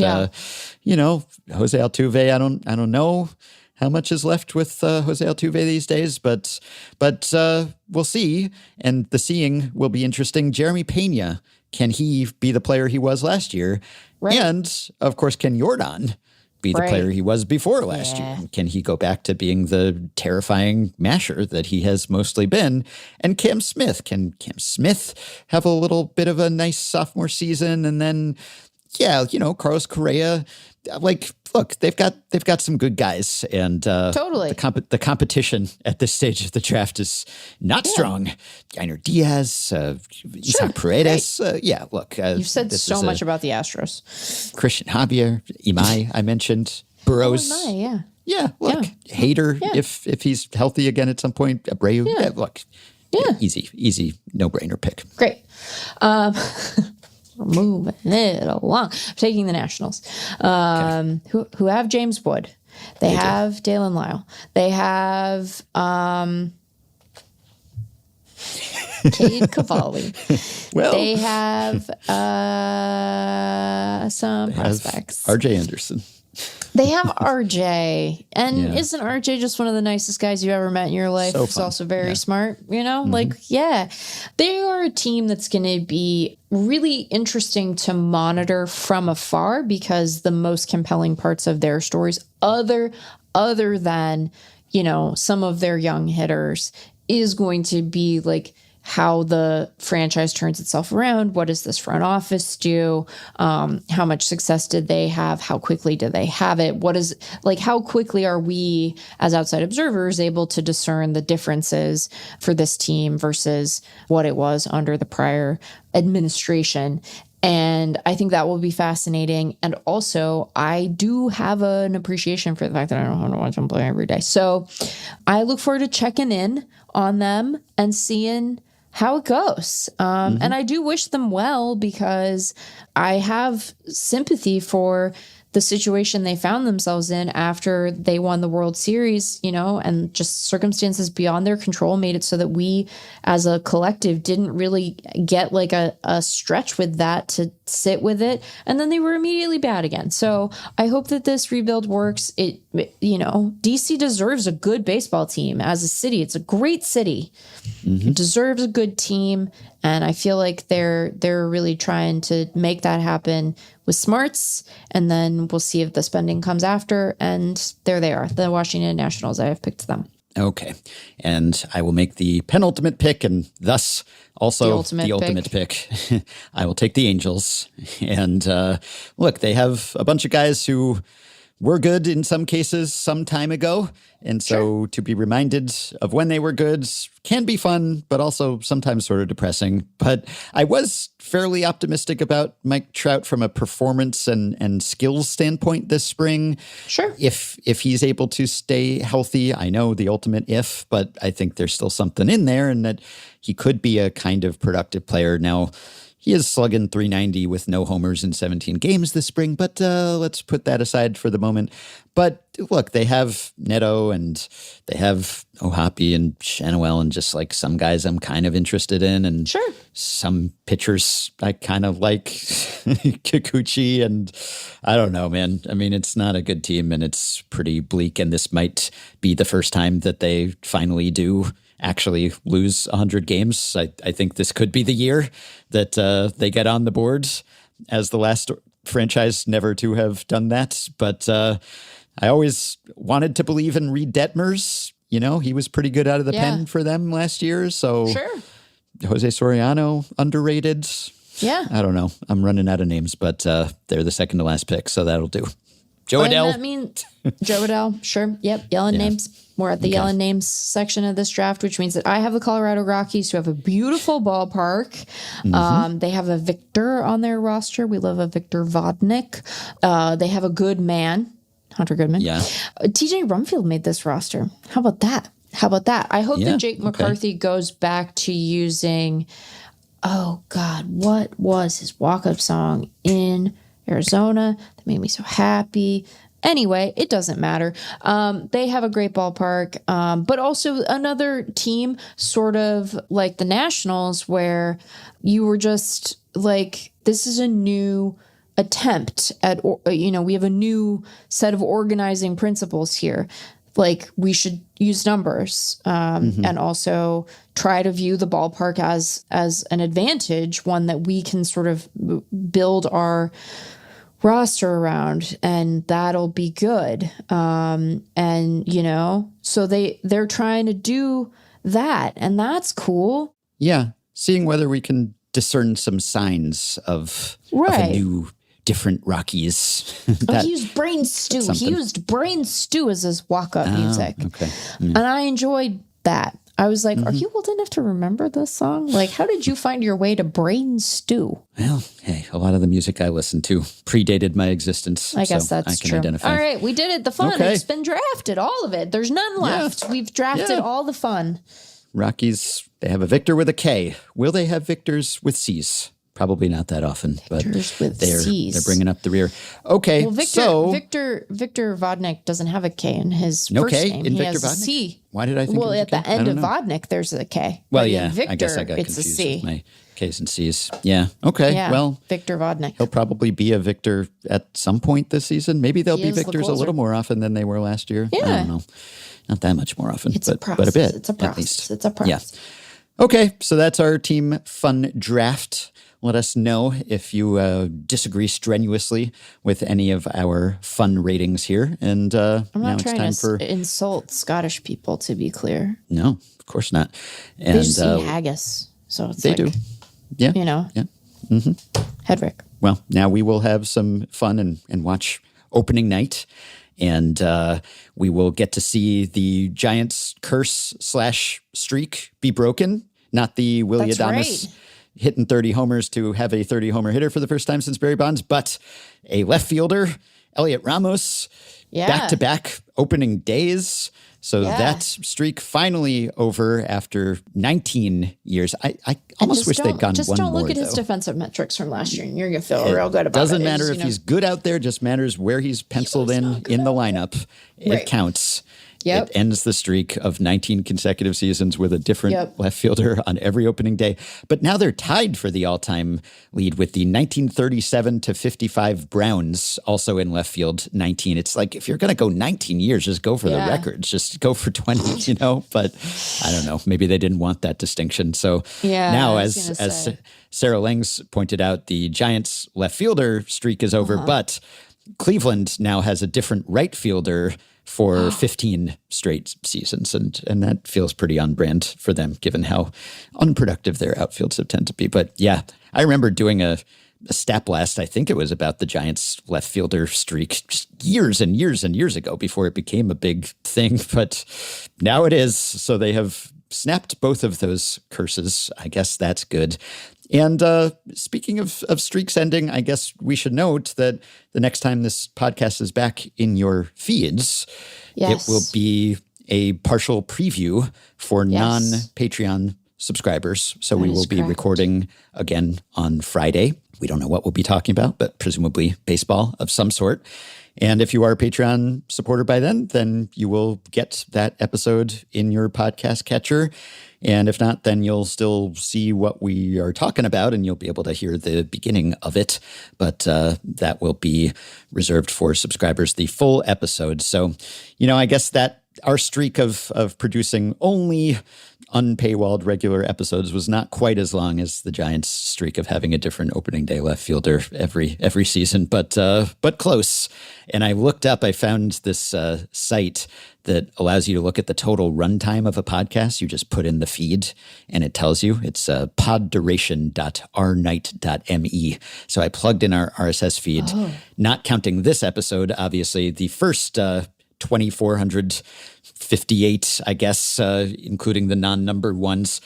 you know, Jose Altuve, I don't know how much is left with Jose Altuve these days, but we'll see. And the seeing will be interesting. Jeremy Pena, can he be the player he was last year? Right. And, of course, can Yordan be the player he was before last year? Can he go back to being the terrifying masher that he has mostly been? And Cam Smith, can Cam Smith have a little bit of a nice sophomore season? And then, you know, Carlos Correa, like, look, they've got some good guys, and totally the competition at this stage of the draft is not strong. Yainer Diaz, Isaac Paredes, look, you've said so much about the Astros. Christian Javier, Imai, I mentioned Burrows. Look, Hader, if he's healthy again at some point, Abreu, easy, no brainer pick. Great. We're moving it along. I'm taking the Nationals, who have James Wood. They have Dalen Lyle. They have Cade Cavalli. Well, they have some prospects. RJ Anderson. They have RJ. And isn't RJ just one of the nicest guys you've ever met in your life? He's also very smart, you know? They are a team that's going to be really interesting to monitor from afar, because the most compelling parts of their stories, other than, you know, some of their young hitters, is going to be like how the franchise turns itself around. What does this front office do? How much success did they have? How quickly do they have it? How quickly are we as outside observers able to discern the differences for this team versus what it was under the prior administration? And I think that will be fascinating. And also, I do have an appreciation for the fact that I don't have to watch them play every day. So I look forward to checking in on them and seeing how it goes. And I do wish them well, because I have sympathy for the situation they found themselves in after they won the World Series, you know, and just circumstances beyond their control made it so that we as a collective didn't really get like a stretch with that to sit with it. And then they were immediately bad again. So I hope that this rebuild works. DC deserves a good baseball team as a city. It's a great city. It deserves a good team. And I feel like they're really trying to make that happen with smarts. And then we'll see if the spending comes after. And there they are, the Washington Nationals. I have picked them. Okay. And I will make the penultimate pick and thus also the ultimate pick. I will take the Angels. And look, they have a bunch of guys who were good in some cases some time ago. And so to be reminded of when they were good can be fun, but also sometimes sort of depressing. But I was fairly optimistic about Mike Trout from a performance and skills standpoint this spring. Sure. If he's able to stay healthy, I know the ultimate if, but I think there's still something in there and that he could be a kind of productive player. Now, he is slugging .390 with no homers in 17 games this spring, but let's put that aside for the moment. But look, they have Neto and they have Ohapi and Chanuel and just like some guys I'm kind of interested in and some pitchers I kind of like, Kikuchi, and I don't know, man. I mean, it's not a good team and it's pretty bleak, and this might be the first time that they finally do actually lose 100 games. I think this could be the year that they get on the board as the last franchise never to have done that. But I always wanted to believe in Reed Detmers. You know, he was pretty good out of the pen for them last year. So Jose Soriano, underrated. Yeah. I don't know. I'm running out of names, but they're the second to last pick, so that'll do. Joe Adell. That means Joe Adell, sure. Yep, yelling names. We're at the yelling names section of this draft, which means that I have the Colorado Rockies, who have a beautiful ballpark. They have a Victor on their roster. We love a Victor Vodnik. They have a good man, Hunter Goodman. Yeah. TJ Rumfield made this roster. How about that? I hope that Jake McCarthy goes back to using, oh God, what was his walk-up song in Arizona that made me so happy? Anyway, it doesn't matter. They have a great ballpark, but also another team sort of like the Nationals where you were just like, this is a new attempt at, we have a new set of organizing principles here. Like, we should use numbers and also try to view the ballpark as an advantage, one that we can sort of build our roster around, and that'll be good. So they're trying to do that, and that's cool. Yeah. Seeing whether we can discern some signs of a new, different Rockies. He used Brain Stew. He used Brain Stew as his walk-up music. Okay. And I enjoyed that. I was like, are you old enough to remember this song? Like, how did you find your way to Brain Stew? Well, hey, a lot of the music I listened to predated my existence. I guess that's true. Identify. All right, we did it. The fun. Okay. It's been drafted, all of it. There's none left. Yeah. We've drafted all the fun. Rockies, they have a Victor with a K. Will they have Victors with C's? Probably not that often, but they're bringing up the rear. Okay, well, Victor Vodnik doesn't have a K in his first name. He has a C. Why did I think? Well, at the end of Vodnik, there's a K. Well, yeah, Victor, I guess I got it's confused a C. with my K's and C's. Yeah. Okay. Yeah, well, Victor Vodnik. He'll probably be a Victor at some point this season. Maybe they'll be Victors a little more often than they were last year. Yeah. I don't know. Not that much more often, but a bit. It's a process. At least. It's a process. Yeah. Okay, so that's our team fun draft. Let us know if you disagree strenuously with any of our fun ratings here. And I'm now not it's trying time to for insult Scottish people, to be clear. No, of course not. And they just eat haggis, so it's they do. Yeah, Yeah. Hedrick. Well, now we will have some fun and watch opening night. And we will get to see the Giants' curse / streak be broken. Not the Willie Adames hitting 30 homers to have a 30-homer hitter for the first time since Barry Bonds, but a left fielder, Elliot Ramos, back-to-back opening days. So that streak finally over after 19 years. I almost wish they'd gone one more, Just don't look at his defensive metrics from last year, and you're going to feel real good about it. Doesn't matter if he's good out there, just matters where he's penciled in the lineup. It counts. Yep. It ends the streak of 19 consecutive seasons with a different left fielder on every opening day. But now they're tied for the all-time lead with the 1937 to 55 Browns, also in left field, 19. It's like, if you're going to go 19 years, just go for the records. Just go for 20, But I don't know. Maybe they didn't want that distinction. So now, as Sarah Langs pointed out, the Giants left fielder streak is over, but Cleveland now has a different right fielder for 15 straight seasons. And that feels pretty on brand for them, given how unproductive their outfields have tended to be. But yeah, I remember doing a stat blast. I think it was about the Giants left fielder streak just years and years and years ago before it became a big thing. But now it is. So they have snapped both of those curses. I guess that's good. And speaking of streaks ending, I guess we should note that the next time this podcast is back in your feeds, it will be a partial preview for non-Patreon subscribers. So we will be recording again on Friday. We don't know what we'll be talking about, but presumably baseball of some sort. And if you are a Patreon supporter by then you will get that episode in your podcast catcher. And if not, then you'll still see what we are talking about and you'll be able to hear the beginning of it. But that will be reserved for subscribers, the full episode. So, I guess that our streak of producing only unpaywalled regular episodes was not quite as long as the Giants' streak of having a different opening day left fielder every season, but close. And I looked up, I found this site that allows you to look at the total runtime of a podcast. You just put in the feed and it tells you. It's podduration.rnight.me. So I plugged in our RSS feed, not counting this episode, obviously, the first 2,458, I guess, including the non-numbered ones.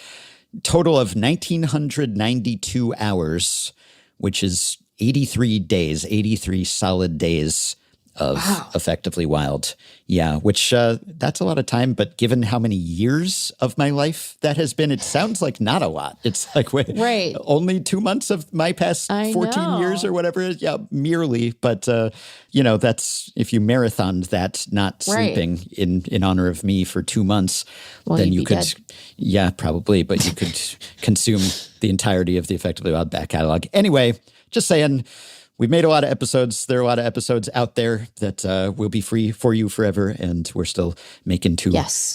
Total of 1,992 hours, which is 83 solid days of Effectively Wild. Yeah, which that's a lot of time. But given how many years of my life that has been, it sounds like not a lot. It's like only 2 months of my past 14 years or whatever it is. Yeah, merely. But, that's if you marathoned that, not sleeping in honor of me for 2 months, then you could, probably, but you could consume the entirety of the Effectively Wild back catalog. Anyway, just saying, we've made a lot of episodes. There are a lot of episodes out there that will be free for you forever, and we're still making 2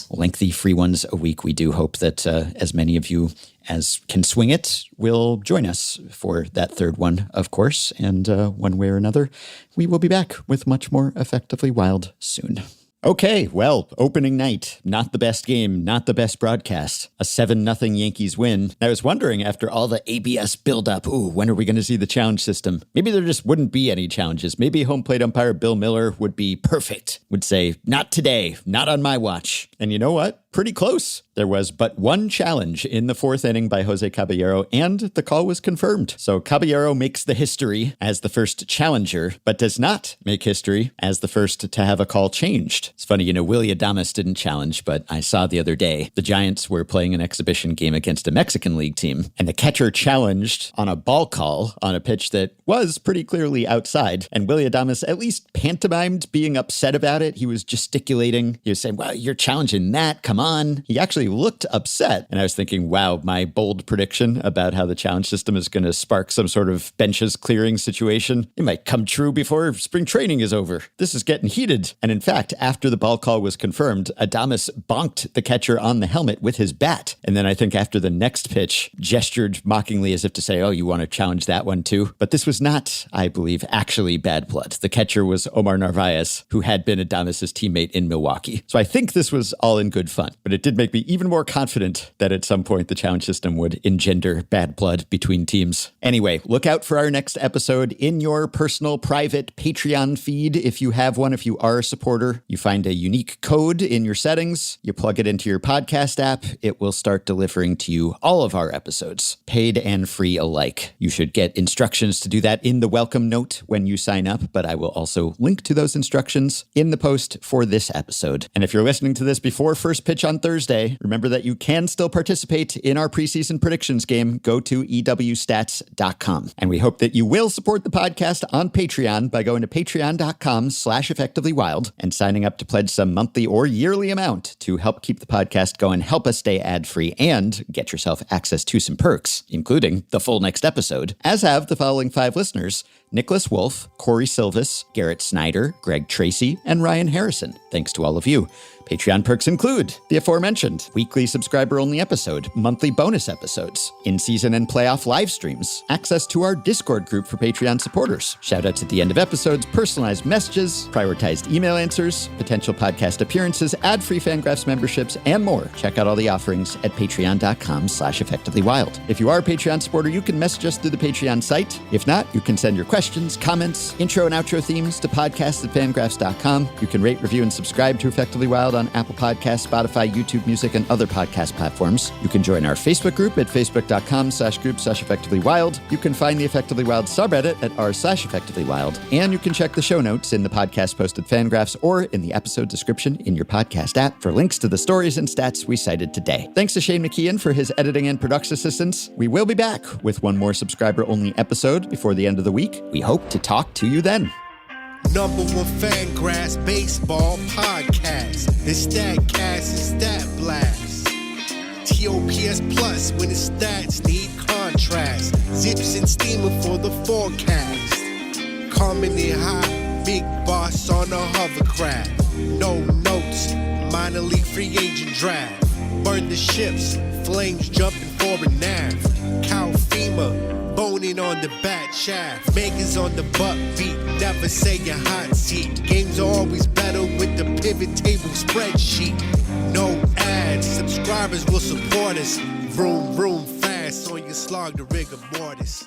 lengthy free ones a week. We do hope that as many of you as can swing it will join us for that third one, of course. And one way or another, we will be back with much more Effectively Wild soon. Okay, well, opening night, not the best game, not the best broadcast, a 7-0 Yankees win. I was wondering, after all the ABS buildup, when are we going to see the challenge system? Maybe there just wouldn't be any challenges. Maybe home plate umpire Bill Miller would be perfect, would say, not today, not on my watch. And you know what? Pretty close. There was but one challenge in the 4th inning by Jose Caballero, and the call was confirmed. So Caballero makes the history as the first challenger, but does not make history as the first to have a call changed. It's funny, Willie Adames didn't challenge, but I saw the other day, the Giants were playing an exhibition game against a Mexican League team, and the catcher challenged on a ball call on a pitch that was pretty clearly outside, and Willie Adames at least pantomimed being upset about it. He was gesticulating. He was saying, well, you're challenging that, come on. He actually looked upset. And I was thinking, wow, my bold prediction about how the challenge system is going to spark some sort of benches clearing situation, it might come true before spring training is over. This is getting heated. And in fact, after the ball call was confirmed, Adames bonked the catcher on the helmet with his bat. And then I think after the next pitch, gestured mockingly as if to say, oh, you want to challenge that one too? But this was not, I believe, actually bad blood. The catcher was Omar Narvaez, who had been Adames' teammate in Milwaukee. So I think this was all in good fun. But it did make me even more confident that at some point the challenge system would engender bad blood between teams. Anyway, look out for our next episode in your personal private Patreon feed. If you have one, if you are a supporter, you find a unique code in your settings, you plug it into your podcast app, it will start delivering to you all of our episodes, paid and free alike. You should get instructions to do that in the welcome note when you sign up, but I will also link to those instructions in the post for this episode. And if you're listening to this before first pitch on Thursday, remember that you can still participate in our preseason predictions game. Go to ewstats.com. And we hope that you will support the podcast on Patreon by going to patreon.com/effectivelywild and signing up to pledge some monthly or yearly amount to help keep the podcast going, help us stay ad-free, and get yourself access to some perks, including the full next episode, as have the following 5 listeners: Nicholas Wolf, Corey Silvis, Garrett Snyder, Greg Tracy, and Ryan Harrison. Thanks to all of you. Patreon perks include the aforementioned weekly subscriber-only episode, monthly bonus episodes, in-season and playoff live streams, access to our Discord group for Patreon supporters, shout-outs at the end of episodes, personalized messages, prioritized email answers, potential podcast appearances, ad-free FanGraphs memberships, and more. Check out all the offerings at patreon.com/effectivelywild. If you are a Patreon supporter, you can message us through the Patreon site. If not, you can send your questions, comments, intro and outro themes to podcast@fangraphs.com. You can rate, review, and subscribe to Effectively Wild on Apple Podcasts, Spotify, YouTube Music, and other podcast platforms. You can join our Facebook group at facebook.com/group/effectivelywild. You can find the Effectively Wild subreddit at r/effectivelywild. And you can check the show notes in the podcast post at FanGraphs or in the episode description in your podcast app for links to the stories and stats we cited today. Thanks to Shane McKeon for his editing and production assistance. We will be back with one more subscriber-only episode before the end of the week. We hope to talk to you then. #1 FanGraphs baseball podcast. The StatCast is Stat Blast. TOPS Plus when the stats need contrast. Zips and steamer for the forecast. Coming in hot, big boss on a hovercraft. No notes, minor league free agent draft. Burn the ships, flames jumping for a nav. Cow FEMA, boning on the bat shaft. Megan's on the buck beat, never say a hot seat. Games are always better with the pivot table spreadsheet. No ads, subscribers will support us. Vroom, vroom, fast on your slog to rigor mortis.